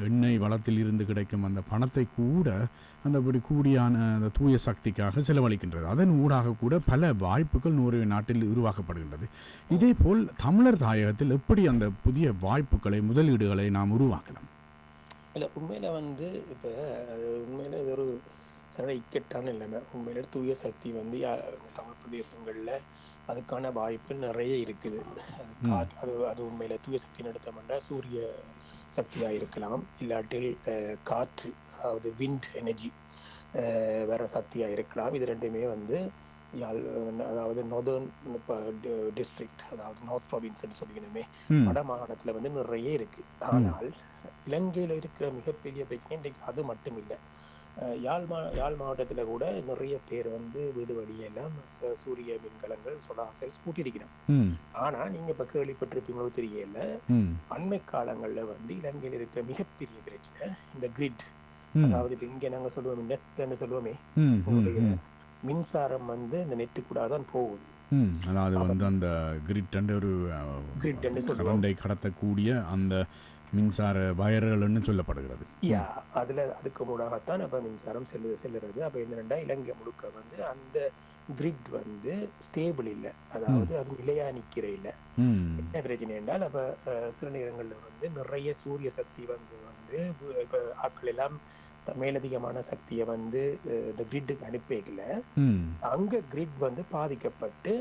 எண்ணெய் வளத்தில் இருந்து கிடைக்கும் அந்த பணத்தை கூட அந்தபடி கூடியான அந்த தூய சக்திக்காக செலவழிக்கின்றது. அதன் ஊடாக கூட பல வாய்ப்புகள் நோர்வே நாட்டில் உருவாக்கப்படுகின்றது. இதேபோல் தமிழர் தாயகத்தில் எப்படி அந்த புதிய வாய்ப்புகளை, முதலீடுகளை நாம் உருவாக்கலாம்? இல்லை, உண்மையில வந்து இப்போ உண்மையில இது ஒரு சில இக்கட்டான நிலைமை. உண்மையில தூய சக்தி வந்து தமிழ் பிரதேசங்களில் அதுக்கான வாய்ப்பு நிறைய இருக்குது. அது உண்மையில தூய சக்தி நடத்தமெண்டா சூரிய சக்தியாக இருக்கலாம், இல்லாட்டில் காற்று, அதாவது விண்ட் எனர்ஜி வேற சக்தியாக இருக்கலாம். இது ரெண்டுமே வந்து அதாவது நார்தர்ன் டிஸ்ட்ரிக்ட், அதாவது நார்த் ப்ராவின்ஸ்ன்னு சொல்லிக்கணுமே, வட மாகாணத்தில் வந்து நிறைய இருக்கு. ஆனால் இலங்கையில் இருக்கிற மிகப்பெரிய பிரச்சனை இன்றைக்கு அது மட்டும் இல்லை. யாழ் மாவட்டத்தில் கூட நிறைய பேர் வந்து வீடு வழியெல்லாம் சூரிய மின்கலங்கள், சோலார் செல்ஸ் கூட்டியிருக்கிறோம். ஆனா நீங்க இப்ப கேள்விப்பட்டிருப்பீங்களோ தெரியல, அண்மை காலங்கள்ல வந்து இலங்கையில் இருக்கிற மிகப்பெரிய பிரச்சனை இந்த கிரிட், அதாவது இப்ப இங்க நாங்க சொல்லுவோம் நெட்ன்னு சொல்லுவோமே, உங்களுடைய மின்சாரம் வந்து இந்த நெட்டு கூட தான் போகுது. அதாவது வந்து அந்த கிரிட் ஒரு கரண்டை கடத்தக்கூடிய அந்த மின்சார வயர்கள்னு சொல்லப்படுகிறது. அதுக்கு மூலமாகத்தான் அப்ப மின்சாரம் செல்லுறது. அப்ப என்னென்னா இலங்கை முழுக்க வந்து அந்த கிரிட் வந்து ஸ்டேபிள் இல்லை, அதாவது அது நிலையா நிக்கிற இல்லை. என்ன பிரச்சனை என்றால் அப்ப சில நேரங்கள்ல வந்து நிறைய சூரிய சக்தி வந்து இப்ப ஆட்கள் எல்லாம் மேலதிகமான சக்தியை வந்து இந்த கிரிட்டுக்கு அனுப்பிக்கல, அங்க கிரிட் வந்து பாதிக்கப்பட்டு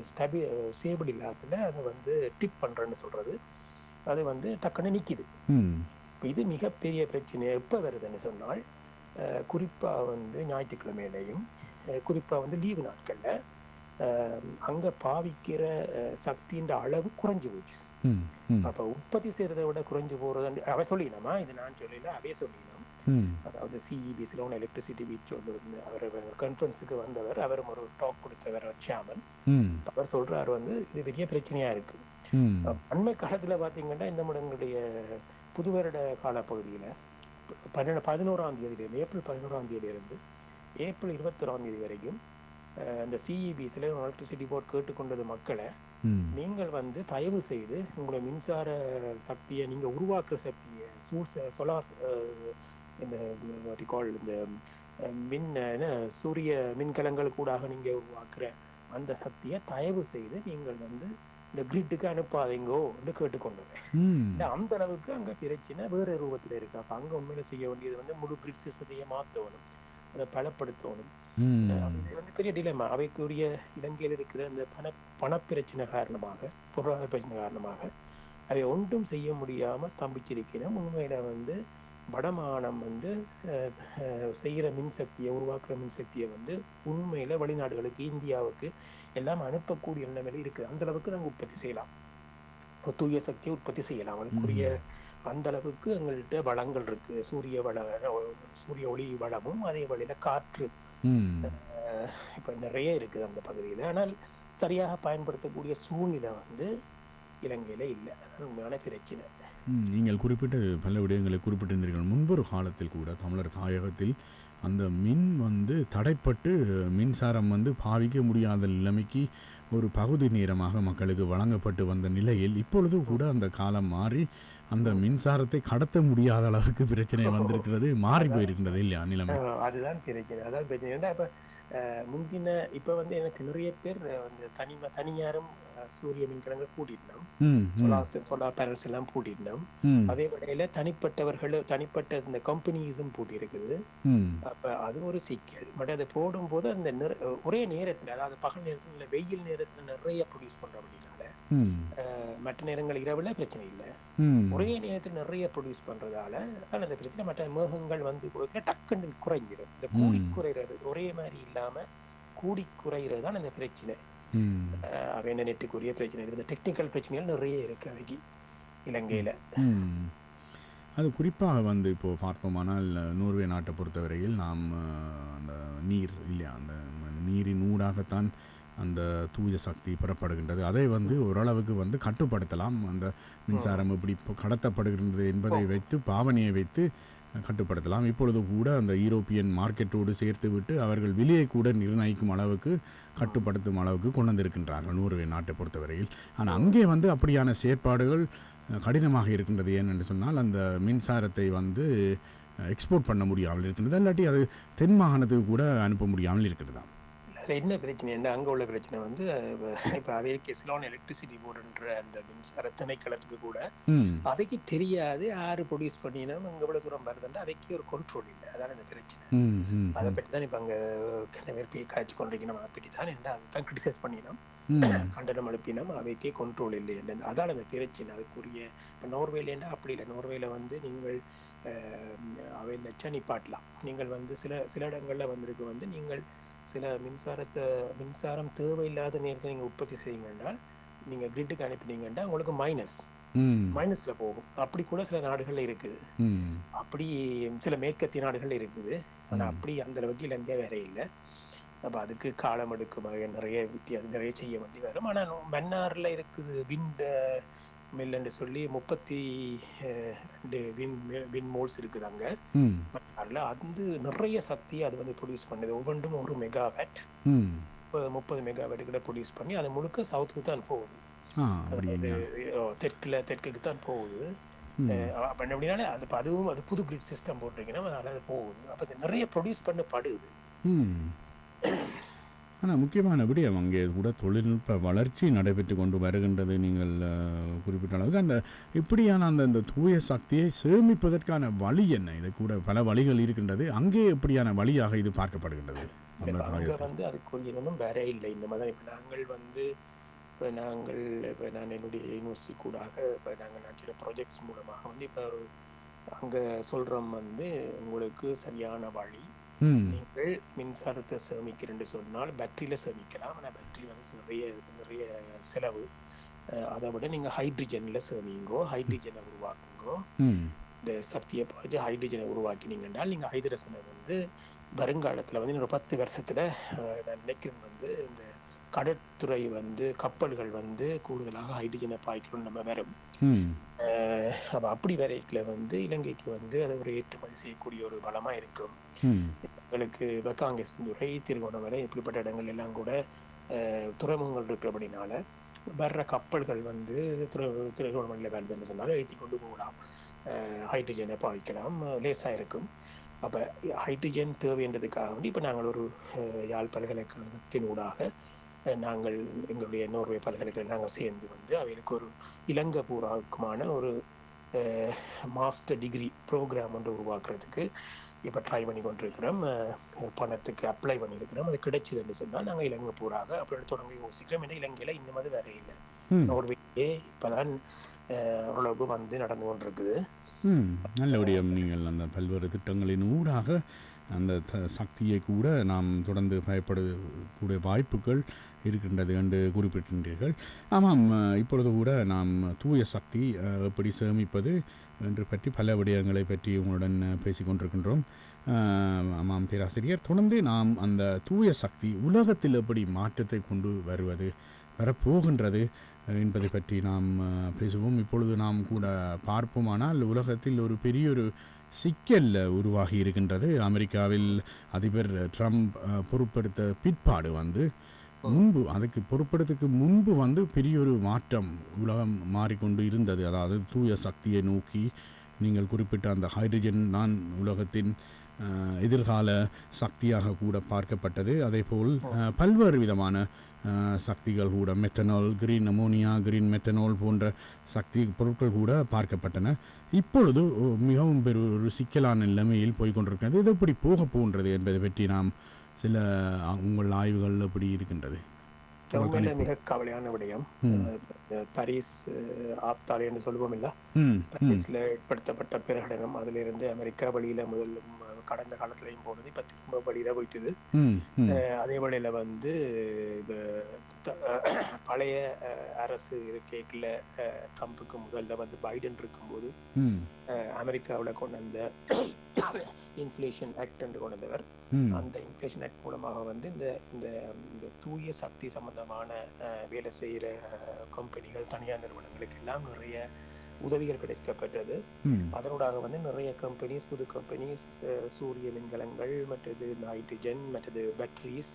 ஸ்டேபிள் இல்லாததுல அதை வந்து டிப் பண்றேன்னு சொல்றது, அது வந்து டக்குன்னு நிற்கிது. இது மிகப்பெரிய பிரச்சனை எப்போ வருதுன்னு சொன்னால், குறிப்பாக வந்து ஞாயிற்றுக்கிழமையிலையும் குறிப்பாக வந்து லீவு நாட்களில் அங்கே பாவிக்கிற சக்தின்ற அளவு குறைஞ்சி போச்சு. அப்போ உற்பத்தி செய்கிறத விட குறைஞ்சி போகிறது அவ சொல்லிடணுமா, இது நான் சொல்லல, அவே சொல்லிடணும். அதாவது சிஇபிசியில் ஒன்று எலக்ட்ரிசிட்டி வீச் சொல்லு, அவர் கான்ஃபரன்ஸுக்கு வந்தவர், அவரும் ஒரு டாக் கொடுத்தவர் சேர்மன். அவர் சொல்கிறார் வந்து இது பெரிய பிரச்சனையாக இருக்குது. அண்மை காலத்தில் பார்த்தீங்கன்னா இந்த முடங்களுடைய புது வருட காலப்பகுதியில் 11ஆம் தேதியிலிருந்து ஏப்ரல் 11ஆம் தேதியிலிருந்து ஏப்ரல் 21ஆம் தேதி வரைக்கும் இந்த சிஇபிசியில் எலக்ட்ரிசிட்டி போர்ட் கேட்டுக்கொண்டது மக்களை, நீங்கள் வந்து தயவு செய்து உங்களுடைய மின்சார சக்தியை நீங்கள் உருவாக்குற சக்தியை சொலார் இந்த இந்த சூரிய மின்கலங்கள் கூடாக நீங்கள் உருவாக்குற அந்த சக்தியை தயவு செய்து நீங்கள் வந்து இந்த கிரிட்டுக்கு அனுப்பாதீங்கோ என்று கேட்டுக்கொண்டேன். அந்த அளவுக்கு அங்க பிரச்சனை வேற ரூபத்துல இருக்கு. அப்ப அங்க உண்மையில செய்ய வேண்டியது வந்து முழு கிரிட் சிஸ்டத்தையே மாற்றணும், அதை பலப்படுத்தணும். இது வந்து பெரிய டிலேமா. அவைக்குரிய இலங்கையில் இருக்கிற இந்த பணப்பிரச்சனை காரணமாக, பொருளாதார பிரச்சனை காரணமாக அவை ஒன்றும் செய்ய முடியாம ஸ்தம்பிச்சிருக்கணும். உண்மையில வந்து வடமாகாணம் வந்து செய்கிற மின்சக்தியை, உருவாக்குற மின்சக்தியை வந்து உண்மையில வெளிநாடுகளுக்கு, இந்தியாவுக்கு எல்லாம் அனுப்பக்கூடிய நிலைமையில இருக்குது. அந்த அளவுக்கு நாங்கள் உற்பத்தி செய்யலாம், தூய சக்தியை உற்பத்தி செய்யலாம். அதுக்குரிய அந்த அளவுக்கு எங்கள்கிட்ட வளங்கள் இருக்கு. சூரிய ஒளி வளமும் அதே வழியில காற்று இப்ப நிறைய இருக்குது அந்த பகுதியில். ஆனால் சரியாக பயன்படுத்தக்கூடிய சூழ்நிலை வந்து இலங்கையில இல்லை. அது உண்மையான பிரச்சனை. நீங்கள் குறிப்பிட்ட பல விடயங்களை குறிப்பிட்டிருந்தீர்கள். முன்பொரு காலத்தில் கூட தமிழர் தாயகத்தில் அந்த மின் வந்து தடைப்பட்டு மின்சாரம் வந்து பாவிக்க முடியாத நிலைமைக்கு ஒரு பகுதி நேரமாக மக்களுக்கு வழங்கப்பட்டு வந்த நிலையில் இப்பொழுது கூட அந்த காலம் மாறி அந்த மின்சாரத்தை கடத்த முடியாத அளவுக்கு பிரச்சனை வந்திருக்கிறது, மாறி அதான் போயிருக்கின்றது இல்லையா நிலைமை? அதுதான் பிரச்சனை. அதான் பிரச்சனை. ஏன்டா இப்ப முந்தின இப்ப வந்து எனக்கு நிறைய பேர் வந்து தனியாரும் சூரிய மின்கலங்கள் கூட்டிட்டோம். ம், ம், சோலார் பேனல்ஸ் எல்லாம் பூட்டிட்டோம். ம், அதே வேளையில தனிப்பட்ட இந்த கம்பெனிஸும் பூட்டியிருக்குது. ம், அப்ப அது ஒரு சிக்கல். பட் அது போடும்போது அந்த ஒரே நேரத்துல, அதாவது பகல் நேரத்துல இல்ல வெயில் நேரத்துல நிறைய ப்ரொடியூஸ் பண்றோம் அப்படின்னால, ம், மற்ற நேரங்கள் இரவுல பிரச்சனை இல்ல. ம், ஒரே நேரத்துல நிறைய ப்ரொடியூஸ் பண்றதால அதான் அந்த பிரச்சனை. மற்ற மேகங்கள் வந்து கொடுக்க டக்குன்னு குறைஞ்சிடும். இந்த கூடி ம், குறையிறது ஒரே மாதிரி இல்லாம கூடி குறையிறது தான் இந்த பிரச்சனை. ம், அவ என்ன நெட்டுக்குரிய பிரச்சனை. இந்த டெக்னிக்கல் பிரச்சனைகள் நிறைய இருக்கு அவைக்கு இலங்கையில. ம். அது குறிப்பாக வந்து இப்போது பார்த்தோமானால் நோர்வே நாட்டை பொறுத்தவரையில் நாம் அந்த நீர் இல்லையா, அந்த நீரின் ஊடாகத்தான் அந்த தூய சக்தி பெறப்படுகின்றது. அதை வந்து ஓரளவுக்கு வந்து கட்டுப்படுத்தலாம். அந்த மின்சாரம் எப்படி இப்போ கடத்தப்படுகின்றது என்பதை வைத்து, பாவனையை வைத்து கட்டுப்படுத்தலாம். இப்பொழுது கூட அந்த யூரோப்பியன் மார்க்கெட்டோடு சேர்த்து விட்டு அவர்கள் விலையை கூட நிர்ணயிக்கும் அளவுக்கு, கட்டுப்படுத்தும் அளவுக்கு கொண்டு வந்திருக்கின்றார்கள் நோர்வே நாட்டை பொறுத்தவரையில். ஆனால் அங்கே வந்து அப்படியான செயற்பாடுகள் கடினமாக இருக்கின்றது. ஏனென்று சொன்னால் அந்த மின்சாரத்தை வந்து எக்ஸ்போர்ட் பண்ண முடியாமல் இருக்கின்றது, இல்லாட்டி அது தென் மாகாணத்துக்கு கூட அனுப்ப முடியாமல் இருக்கிறதா. அதில் என்ன பிரச்சனை, அங்கே உள்ள பிரச்சனை வந்து இப்போ அவைக்கு சிலோன் எலக்ட்ரிசிட்டி போர்டுன்ற அந்த மின்சார திணைக்களத்துக்கு கூட அவைக்கு தெரியாது யார் ப்ரொடியூஸ் பண்ணினா அங்கே எவ்வளோ தூரம் வருதுன்னா அவைக்கு ஒரு கண்ட்ரோல் இல்லை. அதான் இந்த பிரச்சனை. அதை பற்றி தான் இப்போ அங்கே பேர் காய்ச்சி கொண்டிருக்கணும். அதை பற்றி தான் என்ன அதுதான் கிரிட்டிசைஸ் பண்ணினோம், கண்டனம் எழுப்பினோம். அவைக்கே கண்ட்ரோல் இல்லை என்று. அதான் அந்த பிரச்சனை. அதுக்குரிய இப்போ நோர்வேலேண்டா அப்படி இல்லை. நோர்வேல வந்து நீங்கள் அவை நச்சா நிப்பாட்டலாம். நீங்கள் வந்து சில இடங்களில் வந்திருக்கு வந்து நீங்கள் சில மின்சாரம் தேவையில்லாத நேரத்தில் நீங்கள் உற்பத்தி செய்யுங்கன்னா, நீங்கள் கிரிட்டுக்கு அனுப்பினீங்கன்னா உங்களுக்கு மைனஸ்ல போகும். அப்படி கூட சில நாடுகள்ல இருக்குது. அப்படி சில மேற்கத்திய நாடுகள் இருக்குது. ஆனால் அப்படி அந்த அளவுக்கு இலங்கை வேற இல்லை. அப்போ அதுக்கு காலம் எடுக்கும். நிறைய வித்தியாசம் நிறைய செய்ய வேண்டி வரும். ஆனால் மன்னார்ல இருக்குது விண்ட் மில்லுன்னு சொல்லி 32 வின் மோல்ஸ் இருக்குது அங்கே மன்னார்ல. அது நிறைய சக்தி அது வந்து ப்ரொடியூஸ் பண்ணுது. ஒவ்வொன்றும் 1 மெகாவாட் 30 மெகாவாட் கூட ப்ரொடியூஸ் பண்ணி அது முழுக்க சவுத்துக்கு தான் போகுது. தெற்குக்கு தான் போகுது. அப்படினால அதுவும் அது புது கிரிட் சிஸ்டம் போட்டிருக்கீங்கன்னா அதனால அது போகுது. அப்போ நிறைய ப்ரொடியூஸ் பண்ணப்படுது. ஆனால் முக்கியமான விடயம் அங்கே கூட தொழில்நுட்ப வளர்ச்சி நடைபெற்று கொண்டு வருகின்றது. நீங்கள் குறிப்பிட்ட அளவுக்கு அந்த இப்படியான அந்த தூய சக்தியை சேமிப்பதற்கான வழி என்ன? இது கூட பல வழிகள் இருக்கின்றது. அங்கே எப்படியான வழியாக இது பார்க்கப்படுகின்றது? அங்கே வந்து அதுக்குரிய ஒன்றும் வேற இல்லை. இந்த மாதிரி இப்போ நான் என்னுடைய யூனிவர்சிட்டி கூடாக இப்போ நாங்கள் சில ப்ராஜெக்ட்ஸ் மூலமாக வந்து இப்போ அங்கே சொல்கிறோம் வந்து உங்களுக்கு சரியான வழி. நீங்கள் மின்சாரத்தை சேமிக்கிறேன்னு சொன்னால் பேட்டரியில சேமிக்கலாம். ஆனால் பேட்டரி வந்து நிறைய செலவு. அதை விட நீங்க ஹைட்ரஜன்ல சேமிங்கோ, ஹைட்ரஜனை உருவாக்குங்கோ. இந்த சக்தியை பாய்ச்சி ஹைட்ரஜனை உருவாக்கினீங்கன்னா நீங்க ஹைட்ரஜனை வந்து வருங்காலத்துல வந்து இன்னொரு 10 வருஷத்துல நான் நினைக்கிறேன் வந்து இந்த கடற்துறை வந்து கப்பல்கள் வந்து கூடுதலாக ஹைட்ரஜனை பாய்க்கணும்னு நம்ம வரும். அப்ப அப்படி வரைக்குல வந்து இலங்கைக்கு வந்து அதை ஒரு ஏற்றுமதி செய்யக்கூடிய ஒரு வளமா இருக்கும். எங்களுக்கு வெக்காங்கேசன்துறை, திருகோணமலை இப்படிப்பட்ட இடங்கள் எல்லாம் கூட துறைமுகங்கள் இருக்கிறபடினால வர்ற கப்பல்கள் வந்து திருகோணமலையில் வருதுன்னு சொன்னாலும் ஏற்றி கொண்டு போகலாம். ஹைட்ரஜனை பாவிக்கலாம், லேசாக இருக்கும். அப்போ ஹைட்ரஜன் தேவைன்றதுக்காக வந்து இப்போ நாங்கள் ஒரு யாழ் பல்கலைக்கழகத்தின் ஊடாக நாங்கள் எங்களுடைய நோர்வே பல்கலைக்கழகம் நாங்கள் சேர்ந்து வந்து அவைகளுக்கு ஒரு இலங்கை பூராவுக்குமான ஒரு மாஸ்டர் டிகிரி ப்ரோக்ராம் ஒன்று உருவாக்குறதுக்கு இப்போ ட்ரை பண்ணி கொண்டிருக்கிறோம். பணத்துக்கு அப்ளை பண்ணியிருக்கிறோம். அது கிடைச்சதுன்னு சொன்னால் நாங்கள் இலங்கை பூராக அப்படி தொடங்கி யோசிக்கிறோம். ஏன்னா இலங்கையில் இந்த மாதிரி வேற இல்லை. நோர்வேயே இப்போதான் ஓரளவுக்கு வந்து நடந்து கொண்டிருக்குது. நல்ல விடயம். நீங்கள் அந்த பல்வேறு திட்டங்களின் ஊடாக அந்த சக்தியை கூட நாம் தொடர்ந்து பயப்படக்கூடிய வாய்ப்புகள் இருக்கின்றது என்று குறிப்பிட்டிருந்தீர்கள். ஆமாம், இப்பொழுது கூட நாம் தூய சக்தி எப்படி சேமிப்பது என்று பற்றி பல விடயங்களை பற்றி உங்களுடன் பேசிக்கொண்டிருக்கின்றோம். ஆமாம் பேராசிரியர், தொடர்ந்து நாம் அந்த தூய சக்தி உலகத்தில் எப்படி மாற்றத்தை கொண்டு வரப்போகின்றது என்பதை பற்றி நாம் பேசுவோம். இப்பொழுது நாம் கூட பார்ப்போமானால் உலகத்தில் ஒரு பெரிய ஒரு சிக்கல் உருவாகி இருக்கின்றது. அமெரிக்காவில் அதிபர் ட்ரம்ப் பொறுப்பெடுத்த பிற்பாடு வந்து முன்பு அதுக்கு பொறுப்படுறதுக்கு முன்பு வந்து பெரிய ஒரு மாற்றம் உலகம் மாறிக்கொண்டு இருந்தது. அதாவது தூய சக்தியை நோக்கி நீங்கள் குறிப்பிட்ட அந்த ஹைட்ரஜன் தான் உலகத்தின் எதிர்கால சக்தியாக கூட பார்க்கப்பட்டது. அதேபோல் பல்வேறு விதமான சக்திகள் கூட methanol, green ammonia, green methanol போன்ற சக்தி பொருட்கள் கூட பார்க்கப்பட்டன. இப்பொழுது மிகவும் ஒரு சிக்கலான நிலைமையில் போய்கொண்டிருக்கிறது. இது எப்படி போக போகின்றது என்பதை பற்றி நாம் சில உங்கள் ஆய்வுகள் எப்படி இருக்கின்றது? மிக கவலையான விடயம். பாரிஸ் ஆப்தாலே என்று சொல்லுவோம் இல்ல, பாரிஸ்ல ஏற்படுத்தப்பட்ட பிரகடனம் அதிலிருந்து அமெரிக்கா வழியில முதல்ல கடந்த காலத்திலையும் போனது, இப்ப திரும்ப வழியில போயிட்டுது. அதே வழியில வந்து பழைய அரசு இருக்கைக்குள்ள ட்ரம்புக்கு முதல்ல வந்து பைடன் இருக்கும்போது அமெரிக்காவில் கொண்டு வந்த இன்ஃப்ளேஷன் ஆக்ட் என்று கொண்டு வந்தவர். அந்த இன்ஃப்ளேஷன் ஆக்ட் மூலமாக வந்து இந்த தூய சக்தி சம்பந்தமான வேலை செய்கிற கம்பெனிகள், தனியார் நிறுவனங்களுக்கு எல்லாம் நிறைய உதவிகள் கிடைக்கப்பட்டது. அதனூடாக வந்து நிறைய கம்பெனிஸ், புது கம்பெனிஸ், சூரிய மின்கலங்கள், மற்றது இந்த ஹைட்ரஜன், மற்றது பேட்டரிஸ்,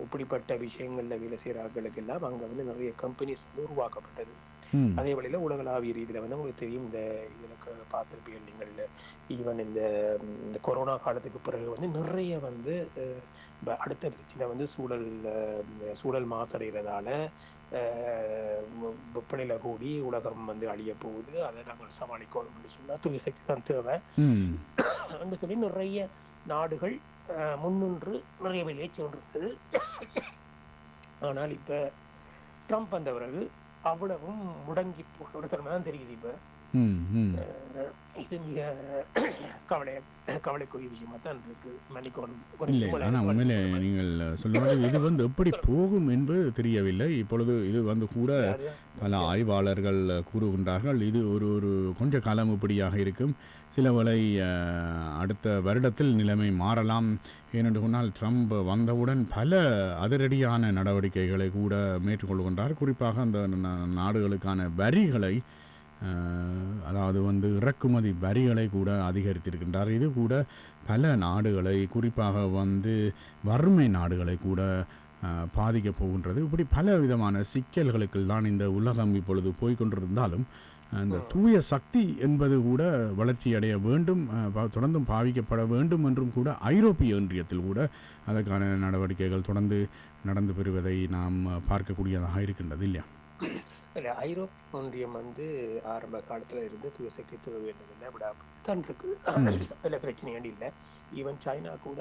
இப்படிப்பட்ட விஷயங்கள்ல வேலை செய்கிறார்களுக்கு எல்லாம் அங்கே வந்து நிறைய கம்பெனிஸ் வந்து உருவாக்கப்பட்டது. அதே வழியில் உலகளாவிய ரீதியில் வந்து உங்களுக்கு தெரியும், இந்த எனக்கு பார்த்துருப்பீங்க நீங்கள், ஈவன் இந்த கொரோனா காலத்துக்கு பிறகு வந்து நிறைய வந்து அடுத்த பிரச்சனை வந்து சூழல் மாசடைகிறதால வெப்பநிலை கூடி உலகம் வந்து அழிய போகுது, அதை நாங்கள் சமாளிக்கணும்னு சொன்னால் தூய சக்தி தான் தேவை என்று சொல்லி நிறைய நாடுகள் முன்னின்று நிறைய வேலையை கொண்டிருந்தது. ஆனால் இப்போ ட்ரம்ப் வந்த பிறகு அவ்வளவும் முடங்கி போன தன்மை தான் தெரியுது. இப்போ இது மிக கவலைக்குரிய விஷயமா தான் இருக்கு. இல்லை, ஆனால் உண்மையிலே நீங்கள் சொல்லுவது இது வந்து எப்படி போகும் என்பது தெரியவில்லை. இப்பொழுது இது வந்து கூட பல ஆய்வாளர்கள் கூறுகின்றார்கள், இது ஒரு கொஞ்ச காலம் இப்படியாக இருக்கும், சில வேளை அடுத்த வருடத்தில் நிலைமை மாறலாம். ஏனென்று சொன்னால் ட்ரம்ப் வந்தவுடன் பல அதிரடியான நடவடிக்கைகளை கூட மேற்கொள்கின்றார். குறிப்பாக அந்த நாடுகளுக்கான வரிகளை, அதாவது வந்து இறக்குமதி வரிகளை கூட அதிகரித்திருக்கின்றார். இது கூட பல நாடுகளை, குறிப்பாக வந்து வறுமை நாடுகளை கூட பாதிக்கப் போகின்றது. இப்படி பல விதமான சிக்கல்களுக்கு தான் இந்த உலகம் இப்பொழுது போய்கொண்டிருந்தாலும் அந்த தூய சக்தி என்பது கூட வளர்ச்சியடைய வேண்டும், தொடர்ந்தும் பாவிக்கப்பட வேண்டும் என்றும் கூட ஐரோப்பிய ஒன்றியத்தில் கூட அதற்கான நடவடிக்கைகள் தொடர்ந்து நடந்து பெறுவதை நாம் பார்க்கக்கூடியதாக இருக்கின்றது இல்லையா? இல்லை, ஐரோப்பிய ஒன்றியம் வந்து ஆரம்ப காலத்தில் இருந்து தூய சக்தி தேவை வேண்டதில்லை, விட தான் இருக்கு, அதில் பிரச்சனை இல்லை. ஈவன் சைனா கூட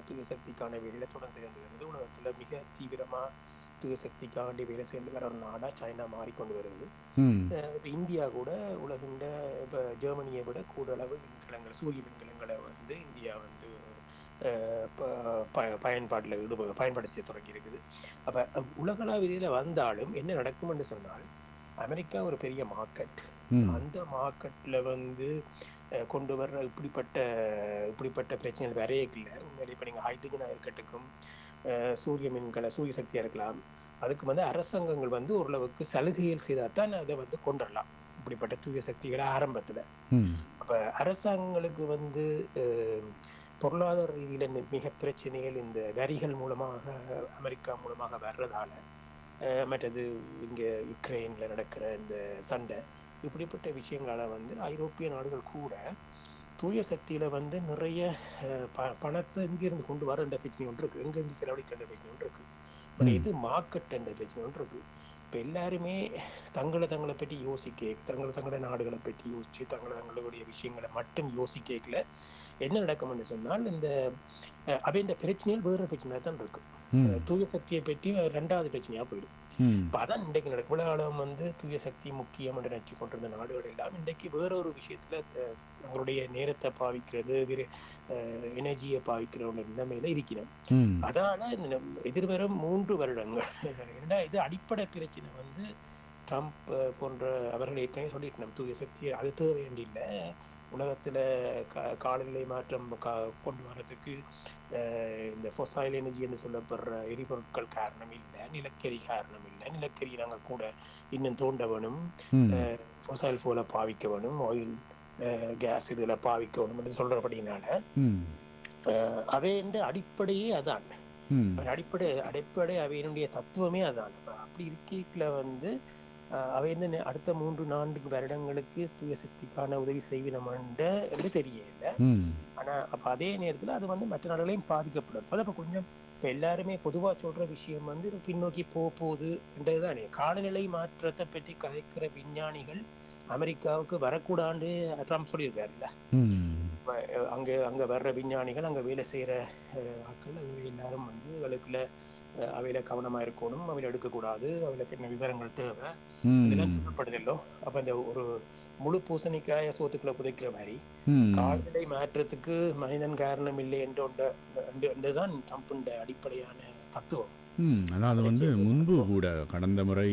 தூய சக்திக்கான வேலையில் தொடர்ந்து சேர்ந்து வருது. உலகத்தில் மிக தீவிரமாக தூய சக்திக்காண்டி வேலை சேர்ந்து வர ஒரு நாடாக சைனா மாறிக்கொண்டு வருது. இப்போ இந்தியா கூட உலகின் இப்போ ஜெர்மனியை விட கூடுதளவு மின்கலங்கள், சூரிய மின்கலங்களை வந்து இந்தியா வந்து பயன்படுத்தி தொடங்கி இருக்குது. அப்போ உலகளாவிய வந்தாலும் என்ன நடக்கும் என்று சொன்னால், அமெரிக்கா ஒரு பெரிய மார்க்கெட், அந்த மார்க்கெட்டில் வந்து கொண்டு வர்ற இப்படிப்பட்ட பிரச்சனைகள் வரையில உண்மையிலே இப்போ நீங்கள் ஹைட்ரஜனாக இருக்கட்டுக்கும், சூரிய சக்தியாக இருக்கலாம், அதுக்கு வந்து அரசாங்கங்கள் வந்து ஓரளவுக்கு சலுகைகள் செய்தால் தான் அதை வந்து கொண்டுடலாம் இப்படிப்பட்ட தூய சக்திகளை ஆரம்பத்தில். அப்போ அரசாங்கங்களுக்கு வந்து பொருளாதார ரீதியில் மிக பிரச்சனைகள் இந்த வரிகள் மூலமாக, அமெரிக்கா மூலமாக வர்றதால, மற்றது இங்கே யுக்ரைனில் நடக்கிற இந்த சண்டை, இப்படிப்பட்ட விஷயங்களை வந்து ஐரோப்பிய நாடுகள் கூட தூய சக்தியில் வந்து நிறைய பணத்தை எங்கேருந்து கொண்டு வர பிரச்சனை ஒன்று இருக்குது, எங்கேருந்து செலவழிக்கின்ற பிரச்சனை ஒன்று இருக்குது, இது மார்க்கெட் என்ற பிரச்சனை ஒன்று இருக்குது. இப்போ எல்லாருமே தங்களை பற்றி யோசிக்க, தங்களோட நாடுகளை பற்றி யோசிச்சு தங்களுடைய விஷயங்களை மட்டும் யோசிக்கல என்ன நடக்கும்னு சொன்னால், இந்த அவைன்ற பிரச்சனைகள் வேற பிரச்சனையா தான் இருக்கு. தூய சக்தியை பற்றி ரெண்டாவது பிரச்சனையா போயிடும். இப்போ அதான் இன்றைக்கு நடக்கும். உலகம் வந்து தூய சக்தி முக்கியம் என்று நினைச்சு கொண்டிருந்த நாடுகள் எல்லாம் இன்றைக்கு வேற ஒரு விஷயத்துல அவங்களுடைய நேரத்தை பாவிக்கிறது, எனர்ஜியை பாவிக்கிற ஒரு நிலைமையில இருக்கிறோம். அதால எதிர்வரும் 3 வருடங்கள் ஏன்னா இது அடிப்படை பிரச்சனை வந்து ட்ரம்ப் போன்ற அவர்கள் ஏற்கனவே சொல்லிட்டு நம்ம தூய சக்தி அது தேவை வேண்டியில்லை, உலகத்தில் காலநிலை மாற்றம் கொண்டு வர்றதுக்கு இந்த ஃபொசைல் எனர்ஜி என்று சொல்லப்படுற எரிபொருட்கள் காரணம் இல்லை, நிலக்கரி காரணம் இல்லை, நிலக்கரி நாங்கள் கூட இன்னும் தோண்ட வேணும், ஃபொசைல் ஃபோலை பாவிக்க வேணும், ஆயில் கேஸ் இதில் பாவிக்க வேணும் என்று சொல்கிறபடினால அவை அடிப்படையே அதான். ம். அடிப்படை அவையினுடைய தத்துவமே அதான். அப்படி இருக்கைக்குள்ள வந்து அவை வந்து அடுத்த 3-4 வருடங்களுக்கு தூய சக்திக்கான உதவி செய்வினமண்ட என்று தெரியல. ம். ஆனா அப்ப அதே நேரத்துல அது வந்து மற்ற நாடுகளையும் பாதிக்கப்படும். அப்ப கொஞ்சம் இப்ப எல்லாருமே பொதுவா சொல்ற விஷயம் வந்து இது பின்னோக்கி போகுதுன்றதுதானே. காலநிலை மாற்றத்தை பற்றி கதைக்கிற விஞ்ஞானிகள் அமெரிக்காவுக்கு வரக்கூடாண்டு ட்ரம்ப் சொல்லியிருக்காருல்ல. ம். அங்க அங்க வர்ற விஞ்ஞானிகள், அங்க வேலை செய்யற ஆட்கள் எல்லாரும் வந்து அவளுக்குள்ள அவையில கவனமா இருக்கணும், அவையில எடுக்கக்கூடாது, அவையில பின்ன விவரங்கள் தேவை, இதெல்லாம் ம். சொல்லப்படுதல்லோ. அப்ப இந்த ஒரு முழு பூசணிக்காய சோத்துக்குள்ள புதைக்கிற மாதிரி ம். காலநிலை மாற்றத்துக்கு மனிதன் காரணம் இல்லை என்றுதான் ட்ரம்புண்ட அடிப்படையான தத்துவம். அதாவது வந்து முன்பு கூட கடந்த முறை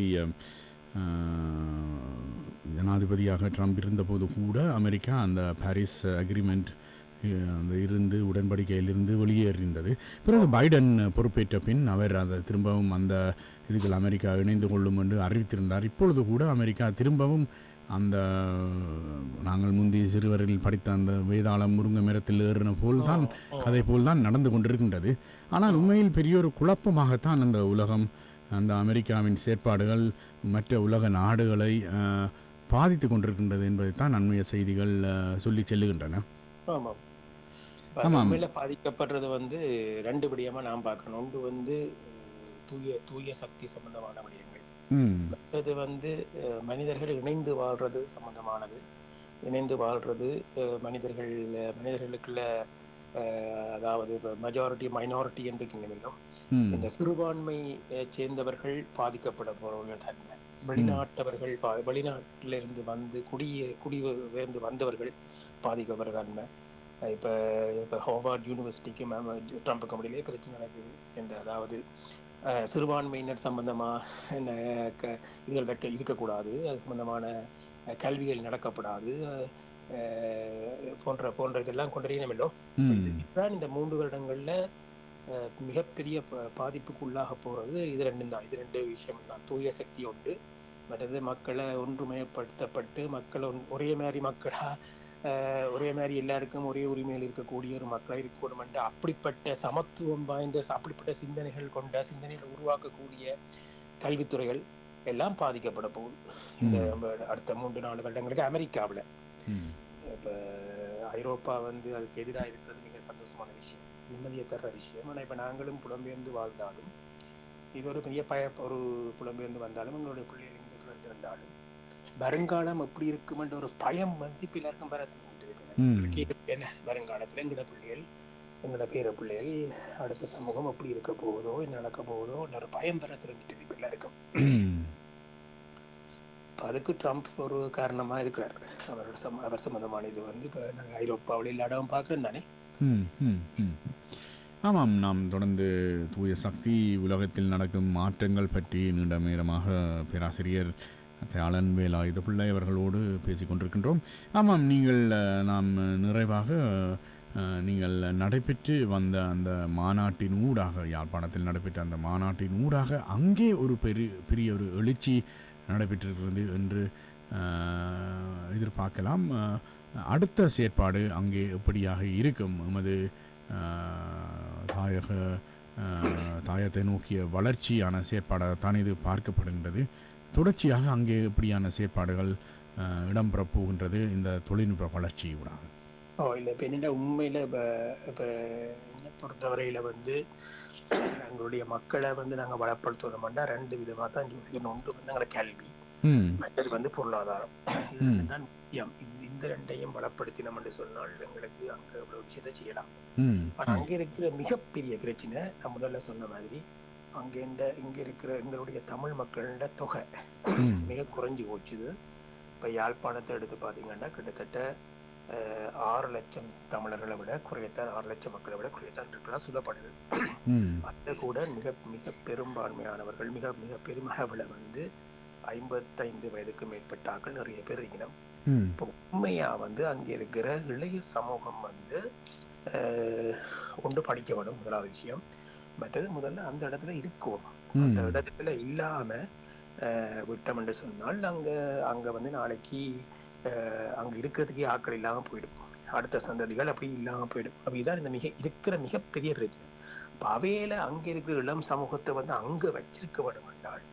ஜனாதிபதியாக ட்ரம்ப் இருந்தபோது கூட அமெரிக்கா அந்த பாரிஸ் அக்ரிமெண்ட் அந்த இருந்து உடன்படிக்கையிலிருந்து வெளியேறிந்தது. பிறகு பைடன் பொறுப்பேற்ற பின் அவர் அதை திரும்பவும் அந்த இதுகள் அமெரிக்கா இணைந்து கொள்ளும் என்று அறிவித்திருந்தார். இப்பொழுது கூட அமெரிக்கா திரும்பவும் அந்த நாங்கள் முந்தைய சிறுவரில் படித்த அந்த வேதாளம் முருங்கை மரத்தில் ஏறின போல்தான் கதை போல்தான் நடந்து கொண்டிருக்கின்றது. ஆனால் உண்மையில் பெரிய ஒரு குழப்பமாகத்தான் அந்த உலகம், அந்த அமெரிக்காவின் செயற்பாடுகள் மற்ற உலக நாடுகளை பாதித்து கொண்டிருக்கின்றது என்பதைத்தான் அண்மைய செய்திகள் சொல்லி செல்லுகின்றன. ஆமாம். உண்மையில பாதிக்கப்படுறது வந்து 2 விடயமா நாம் பார்க்கணும். ஒன்று வந்து தூய சக்தி சம்பந்தமான விடயங்கள். மற்றது வந்து மனிதர்கள் இணைந்து வாழ்றது சம்பந்தமானது. இணைந்து வாழ்றது மனிதர்களுக்குள்ள அதாவது மெஜாரிட்டி மைனாரிட்டி என்று இருக்கீங்களோ, இந்த சிறுபான்மை சேர்ந்தவர்கள் பாதிக்கப்பட போறவர்கள் தன்மை, வெளிநாட்டவர்கள் வெளிநாட்டிலிருந்து வந்து குடிபெயர்ந்து வந்தவர்கள் பாதிக்கப்படுற தன்மை. இப்போ ஹார்வர்ட் யூனிவர்சிட்டிக்கு ட்ரம்ப்புக்கு முடியலே பிரச்சனை நடக்குது என்ற, அதாவது சிறுபான்மையினர் சம்பந்தமா இதுகள் இருக்கக்கூடாது, அது சம்பந்தமான கல்விகள் நடக்கப்படாது போன்ற இதெல்லாம் கொண்டறியணுமோ. இதுதான் இந்த 3 வருடங்கள்ல மிகப்பெரிய பாதிப்புக்கு உள்ளாக போறது இது 2 தான். இது 2 விஷயம் தான். தூய சக்தி ஒன்று, மற்றது மக்களை ஒன்றுமைப்படுத்தப்பட்டு மக்கள் ஒரே மாதிரி மக்களா ஒரே மாதிரி எல்லாருக்கும் ஒரே உரிமையில் இருக்கக்கூடிய ஒரு மக்களாக இருக்கணும் என்ற அப்படிப்பட்ட சமத்துவம் வாய்ந்த அப்படிப்பட்ட சிந்தனைகள் உருவாக்கக்கூடிய கல்வித்துறைகள் எல்லாம் பாதிக்கப்பட போகுது இந்த அடுத்த 3-4 வருடங்களுக்கு அமெரிக்காவில். இப்போ ஐரோப்பா வந்து அதுக்கு எதிராக இருக்கிறது மிக சந்தோஷமான விஷயம், நிம்மதியை தர்ற விஷயம். ஆனால் இப்போ நாங்களும் புலம்பெயர்ந்து வாழ்ந்தாலும், இது ஒரு பெரிய ஒரு புலம்பெயர்ந்து வந்தாலும், எங்களுடைய பிள்ளைகள் இங்கே வந்தாலும் வருங்காலம் எப்படி இருக்குமென்ற ஒரு பயம் வந்து இப்போ எல்லாருக்கும் வரத்துக்கிட்டு என்ன வருங்காலத்தில் எங்களோட பேர பிள்ளைகள் அடுத்த சமூகம் எப்படி இருக்க போகுதோ, என்ன நடக்க போகுதோ ஒரு பயம் வரத்துக்கிட்டு இப்போ எல்லாருக்கும். அதுக்கு ட்ரம்ப் ஒரு காரணமா இருக்கிறார். அவர் சம்பந்தமான இது வந்து இப்போ நாங்கள் ஐரோப்பாவில் எல்லா இடமும் பார்க்குறோம் தானே. ஆமாம், நாம் தொடர்ந்து தூய சக்தி உலகத்தில் நடக்கும் மாற்றங்கள் பற்றி நீண்ட நேரமாக பேராசிரியர் தியாளன் வேலாயுத பிள்ளை அவர்களோடு பேசி கொண்டிருக்கின்றோம். ஆமாம், நாம் நிறைவாக நீங்கள் நடைபெற்று வந்த அந்த மாநாட்டின் ஊடாக, யாழ்ப்பாணத்தில் நடைபெற்ற அந்த மாநாட்டின் ஊடாக அங்கே ஒரு பெரிய ஒரு எழுச்சி நடைபெற்றிருக்கிறது என்று எதிர்பார்க்கலாம். அடுத்த செயற்பாடு அங்கே எப்படியாக இருக்கும்? எமது தாயத்தை நோக்கிய வளர்ச்சியான செயற்பாடாகத்தான் இது பார்க்கப்படுகின்றது. தொடர்ச்சியாக அங்கே எப்படியான செயற்பாடுகள் இடம்பெறப் போகின்றது இந்த தொழில்நுட்ப வளர்ச்சியூடாக? இல்லை, இப்போ என்னென்ன உண்மையில் இப்போ என்னை பொறுத்தவரையில் வந்து எங்களுடைய மக்களை வந்து நாங்கள் வளப்படுத்தணும்னா 2 விதமாக தான் யோசிக்கணும். ஒன்று வந்து எங்களை கல்வி, மற்றது வந்து பொருளாதாரம். இது தான் முக்கியம். இந்த 2ஐயும் வளப்படுத்தினோம் என்று சொன்னால் எங்களுக்கு அங்கே இவ்வளோ விஷயத்தை செய்யலாம். ஆனால் அங்கே இருக்கிற மிகப்பெரிய பிரச்சனை, நான் முதல்ல சொன்ன மாதிரி, இங்கே இருக்கிற எங்களுடைய தமிழ் மக்களோட தொகை மிக குறைஞ்சி போச்சுது. இப்போ யாழ்ப்பாணத்தை எடுத்து பார்த்தீங்கன்னா கிட்டத்தட்ட 6 லட்சம் தமிழர்களை விட குறையத்தான், 6 லட்சம் மக்களை விட குறையத்தான் இருக்கிறதா சொல்லப்படுது. அது கூட மிக மிக பெரும்பான்மையானவர்கள், மிக மிக பெருமளவில் வந்து 55 வயதுக்கு மேற்பட்டாக்கள் நிறைய பேர் இருக்கணும். இப்போ உண்மையா வந்து அங்கே இருக்கிற இளைய சமூகம் வந்து ஒன்று படிக்க வேணும், முதலாவது விஷயம். மற்றது முதல்ல அந்த இடத்துல இருக்கும். அந்த இடத்துல இல்லாம விட்டம் என்று சொன்னால் அங்க வந்து நாளைக்கு அங்க இருக்கிறதுக்கே ஆட்கள் இல்லாம போயிடும். அடுத்த சந்ததிகள் அப்படி இல்லாம போயிடும். அப்படிதான் இந்த இருக்கிற மிகப்பெரிய பிரச்சனை. அவையில அங்க இருக்கிற இளம் சமூகத்தை வந்து அங்க வச்சிருக்க வேண்டும் என்றால்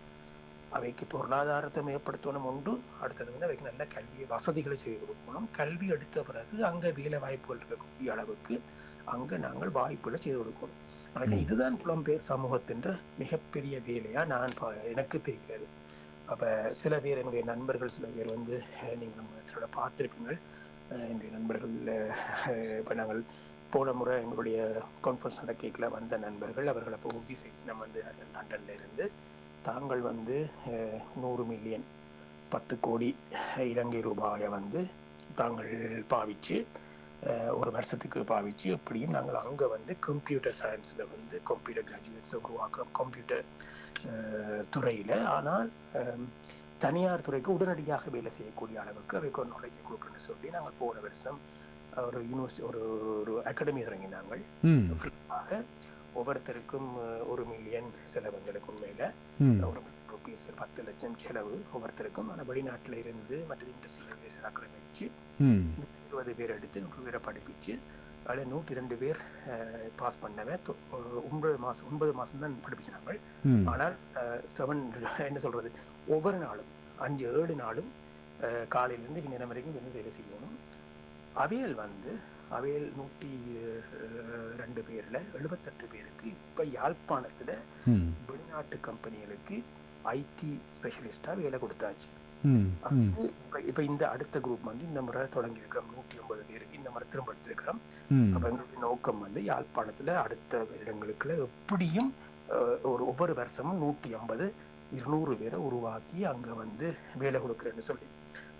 அவைக்கு பொருளாதாரத்தை மேம்படுத்தணும் உண்டு. அடுத்தது வந்து அவைக்கு நல்ல கல்வி வசதிகளை செய்து கொடுக்கணும். கல்வி எடுத்த பிறகு அங்க வேலை வாய்ப்புகள் இருக்கக்கூடிய அளவுக்கு அங்க நாங்கள் வாய்ப்புகளை செய்து கொடுக்கணும். ஆனால் இதுதான் புலம்பெயர் சமூகத்தின் மிகப்பெரிய வேலையா நான் எனக்கு தெரிகிறது. அப்ப சில பேர் என்னுடைய நண்பர்கள் சில பேர் வந்து நீங்கள் சில பார்த்திருப்பீங்கள். என்னுடைய நண்பர்கள் இப்ப நாங்கள் போன முறை எங்களுடைய கான்ஃபரன்ஸ் நடக்கல வந்த நண்பர்கள் அவர்களை இப்போ உறுதி செய்து நம்ம வந்து லண்டன்ல இருந்து தாங்கள் வந்து 100 மில்லியன் 10 கோடி இலங்கை ரூபாயை வந்து தாங்கள் பாவிச்சு ஒரு வருஷத்துக்கு பாவிச்சு எப்படியும் நாங்கள் அங்கே வந்து கம்ப்யூட்டர் சயின்ஸில் வந்து கம்ப்யூட்டர் கிராஜுவேட்ஸை உருவாக்குறோம் கம்ப்யூட்டர் துறையில். ஆனால் தனியார் துறைக்கு உடனடியாக வேலை செய்யக்கூடிய அளவுக்கு அவைக்கு ஒரு நாலேஜ் கொடுக்குறேன்னு சொல்லி நாங்கள் போன வருஷம் ஒரு யூனிவர்சிட்டி ஒரு அகாடமி தொடங்கினாங்கள். ஒவ்வொருத்தருக்கும் 1 மில்லியன் செலவுங்களுக்கு உண்மையில ஒரு ருபீஸ் 10 லட்சம் செலவு ஒவ்வொருத்தருக்கும். ஆனால் வெளிநாட்டில் இருந்து மற்ற இண்டஸ்ட்ரியில் பேசுகிறாக்களை வச்சு 20 பேர் எடுத்து 100 பேரை படிப்பிச்சு அதில் 102 பேர் பாஸ் பண்ணவன் 9 மாதம் தான் படிப்பிச்சாங்க. ஆனால் 7 என்ன சொல்றது ஒவ்வொரு நாளும் 5-7 நாளும் காலையிலேருந்து நேரம் வரைக்கும் வந்து வேலை செய்யணும். அவையல் 102 பேர்ல 78 பேருக்கு இப்ப யாழ்ப்பாணத்துல வெளிநாட்டு கம்பெனிகளுக்கு ஐடி ஸ்பெஷலிஸ்டா வேலை கொடுத்தாச்சு. இப்ப இந்த அடுத்த குரூப் வந்து இந்த முறை தொடங்கி இருக்கிறோம் 150 பேருக்கு இந்த முறை திரும்ப எடுத்திருக்கிறோம். அப்ப எங்களுடைய நோக்கம் வந்து யாழ்ப்பாணத்துல அடுத்த இடங்களுக்குள்ள எப்படியும் ஒவ்வொரு வருஷமும் 150-200 பேரை உருவாக்கி அங்க வந்து வேலை கொடுக்குறேன்னு சொல்லி.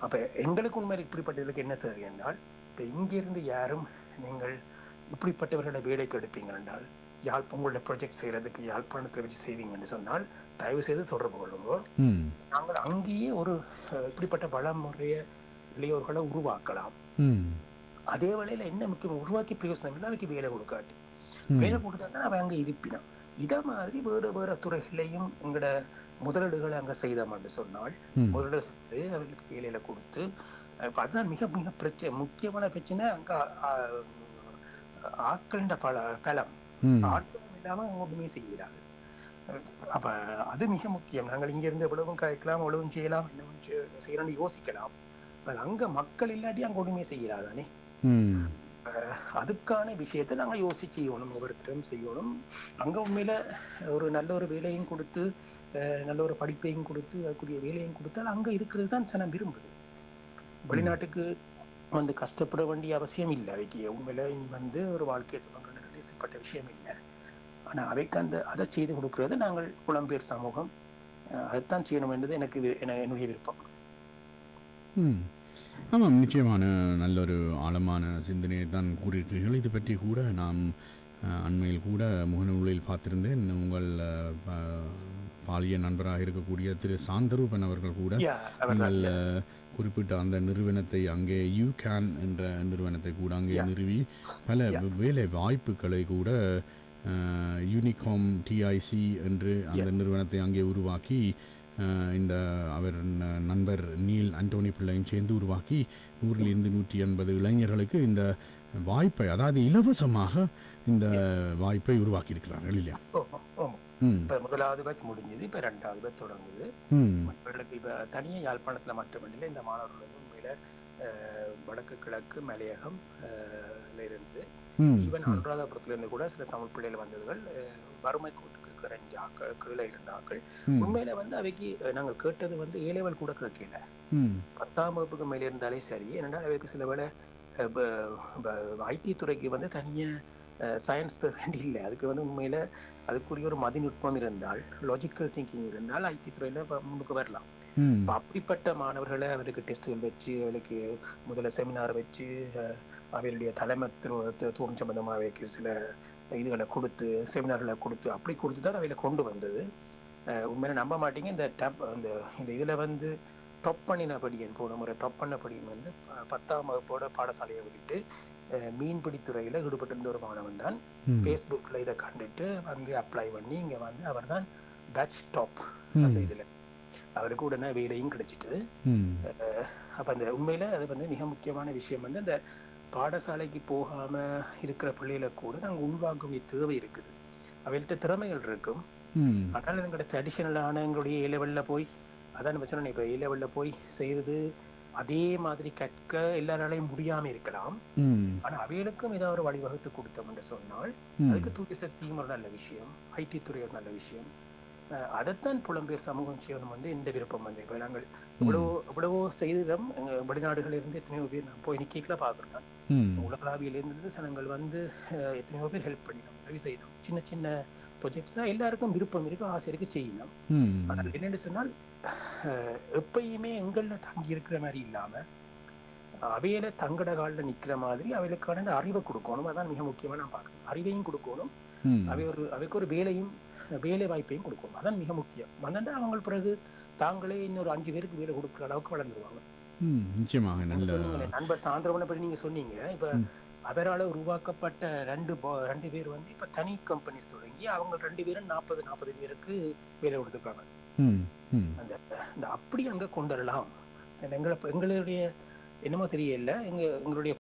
அப்ப எங்களுக்கு உண்மையில இப்படிப்பட்டதுக்கு என்ன தேவை என்றால் இப்ப இங்கிருந்து யாரும் நீங்கள் இப்படிப்பட்டவர்களை வேலைக்கு எடுப்பீங்க என்றால் உங்களோட ப்ராஜெக்ட் செய்யறதுக்கு யாழ்ப்பாணத்தை வச்சு செய்வீங்கன்னு சொன்னால் தயவு செய்து தொடர்பு கொள்ளுவோம். நாங்கள் அங்கேயே ஒரு இப்படிப்பட்ட வளமுறைய இளையோர்களை உருவாக்கலாம். அதே வேளையில என்ன முக்கியம் உருவாக்கி பிரயோசனம் இல்லை அவைக்கு வேலை கொடுக்காட்டி வேலை கொடுத்தா அவன் அங்க இருப்பினான். இதை மாதிரி வேற துறைகளையும் எங்களோட முதலீடுகளை அங்க செய்தோம்னு சொன்னால் முதலீடு செய்து அவர்களுக்கு வேலையில கொடுத்து அதுதான் மிக மிக பிரச்சனை முக்கியமான பிரச்சனை. அங்க ஆட்கள பலம் ஆட்களும் இல்லாம அவங்க ஒன்றுமே செய்யறாங்க. அப்ப அது மிக முக்கியம். நாங்கள் இங்க இருந்து எவ்வளவும் கலைக்கலாம் எவ்வளவும் செய்யலாம் என்ன செய்யணும்னு யோசிக்கலாம். அங்க மக்கள் இல்லாட்டி அங்க ஒன்றுமே செய்யறாதானே. அதுக்கான விஷயத்தை நாங்க யோசிச்சு செய்யணும் ஒவ்வொருத்தரும் செய்யணும். அங்க உண்மையில ஒரு நல்ல ஒரு வேலையும் கொடுத்து நல்ல ஒரு படிப்பையும் கொடுத்து அதுக்குரிய வேலையும் கொடுத்தால் அங்க இருக்கிறது தான் ஜனம் விரும்புது. வெளிநாட்டுக்கு வந்து கஷ்டப்பட வேண்டிய அவசியம் இல்லை. அவைக்கு உண்மையில இனி வந்து ஒரு வாழ்க்கையை தொடங்குறது தேசப்பட்ட விஷயம் இல்லை. ஆனா அவைக்கு அதை செய்து கொடுக்கறது நாங்கள் புலம்பெயர் சமூகம் அதைத்தான் செய்யணும் என்றது என்னுடைய விருப்பம். ஆமாம், நிச்சயமான நல்ல ஒரு ஆழமான சிந்தனையை தான் கூறியிருக்கிறீர்கள். இது பற்றி கூட நாம் அண்மையில் கூட முகநூலில் பார்த்திருந்தேன். உங்கள் பாலிய நண்பராக இருக்கக்கூடிய திரு சாந்தரூபன் அவர்கள் கூட நீங்கள் குறிப்பிட்ட அந்த நிறுவனத்தை அங்கே யூகேன் என்ற நிறுவனத்தை கூட அங்கே நிறுவி பல வேலை வாய்ப்புகளை கூட யூனிகாம் டிஐசி என்று அந்த நிறுவனத்தை அங்கே உருவாக்கி இந்த அவர் நண்பர் நீல் அண்டோனி பிள்ளையும் சேர்ந்து உருவாக்கி 100 to 180 இளைஞர்களுக்கு இந்த வாய்ப்பை அதாவது இலவசமாக இந்த வாய்ப்பை உருவாக்கி இருக்கிறார்கள் இல்லையா? இப்ப முதலாவது பேட்ச் முடிஞ்சது, இப்ப 2வது பேட்ச் தொடங்குது. மற்றவர்களுக்கு இப்ப தனியா யாழ்ப்பாணத்துல மட்டுமில்லை இந்த மாணவர்களுக்கு உண்மையில வடக்கு கிழக்கு மலையகம் இருந்து ஈவன் அனுராதபுரத்துல இருந்து கூட சில தமிழ் பிள்ளைகள் வந்ததுகள் வறுமை கூட்டுக்கு கரைஞ்சாக்கள் கீழே இருந்தாக்கள். உண்மையில வந்து அவைக்கு நாங்கள் கேட்டது வந்து A-level கூட கேட்கல, 10ஆம் வகுப்புக்கு மேலே இருந்தாலே சரி. ஏன்னா அவைக்கு சில வேளை ஐடி துறைக்கு வந்து தனியா சயின்ஸ் வேண்டி இல்லை. அதுக்கு வந்து உண்மையில அதுக்குரிய ஒரு மதிநுட்பம் இருந்தால் லாஜிக்கல் திங்கிங் இருந்தால் ஐடி துறையில முன்னுக்கு வரலாம். அப்படிப்பட்ட மாணவர்களை அவருக்கு டெஸ்ட்டுகள் வச்சு அவளுக்கு முதல்ல செமினார் வச்சு அவளுடைய தலைமைத்துவம் சம்பந்தமாக அவைக்கு சில இதுகளை கொடுத்து செமினார்களை கொடுத்து அப்படி கொடுத்து தான் அவையில கொண்டு வந்தது. உண்மையில நம்ப மாட்டீங்க, இந்த இதுல வந்து டாப் பண்ணினபடியன் போன முறை டாப் பண்ணபடியன் வந்து 10ஆம் வகுப்போட பாடசாலையை விட்டு மீன்பிடித்துறையில ஈடுபட்டிருந்த ஒரு மாணவன் தான் ஃபேஸ்புக்ல இதை கண்டுட்டு வந்து அப்ளை பண்ணி இங்க வந்து அவர் தான் பேட்ச் டாப். அந்த இதுல அவருக்கு உடனே வேலையும் கிடைச்சிட்டு. அப்ப அந்த உண்மையில அது வந்து மிக முக்கியமான விஷயம் வந்து அந்த பாடசாலைக்கு போகாம இருக்கிற பிள்ளைகளை கூட நாங்கள் உள்வாங்கவே தேவை இருக்குது. அவைகிட்ட திறமைகள் இருக்கும். ம். ஆனால் எங்களோட ட்ரெடிஷனலான எங்களுடைய ஏ லெவலில் போய் அதான் நம்ம சொன்னேன், இப்போ ஏ லெவலில் போய் செய்கிறது அதே மாதிரி கற்க எல்லாராலையும் முடியாமல் இருக்கலாம். ம். ஆனால் அவைகளுக்கும் ஏதாவது ஒரு வழிவகுத்து கொடுத்தோம் என்று சொன்னால் ம். அதுக்கு தூக்கி சக்தியும் ஒரு நல்ல விஷயம், ஐடி துறை ஒரு நல்ல விஷயம். அதைத்தான் புலம்பெயர் சமூகம் செய்யணும் வந்து இந்த விருப்பம் வந்து. இப்போ நாங்கள் எவ்வளவோ செய்திடம் வெளிநாடுகளிலிருந்து எத்தனையோ பேர் நான் போய் நிக்கல பார்க்குறேன். ம். உலகளாவியிலிருந்து சனங்கள் வந்து எத்தனையோ பேர் ஹெல்ப் பண்ணினோம், உதவி செய்யணும். சின்ன சின்ன ப்ரொஜெக்ட்ஸ் தான் எல்லாருக்கும் விருப்பம் இருக்கு, ஆசை இருக்கு, செய்யணும். ம். ஆனால் என்னென்னு சொன்னால் எப்பயுமே எங்களில் தங்கி இருக்கிற மாதிரி இல்லாமல் அவையில தங்கட காலில் நிற்கிற மாதிரி அவைகளுக்கான அந்த அறிவை கொடுக்கணும். அதான் மிக முக்கியமாக நான் பார்க்குறேன். அறிவையும் கொடுக்கணும், ம். அவைக்கு ஒரு வேலை வாய்ப்பையும் கொடுக்கணும். அதான் மிக முக்கியம். வந்தாண்டா அவங்க பிறகு தாங்களே இன்னொரு 5 பேருக்கு வேலை கொடுக்குற அளவுக்கு வளர்ந்துருவாங்க. நிச்சயமாக நல்ல நண்பர் சாந்திரவனை பற்றி நீங்க சொன்னீங்க. இப்ப அவரால் உருவாக்கப்பட்ட 2 பேர் வந்து இப்ப தனி கம்பெனிஸ் தொடங்கி அவங்க 2 பேரும் 40 பேருக்கு வேலை கொடுத்துருக்காங்க. அந்த அப்படி அங்க கொண்டு வரலாம். எங்களுடைய என்னமோ தெரியல, எங்களுடைய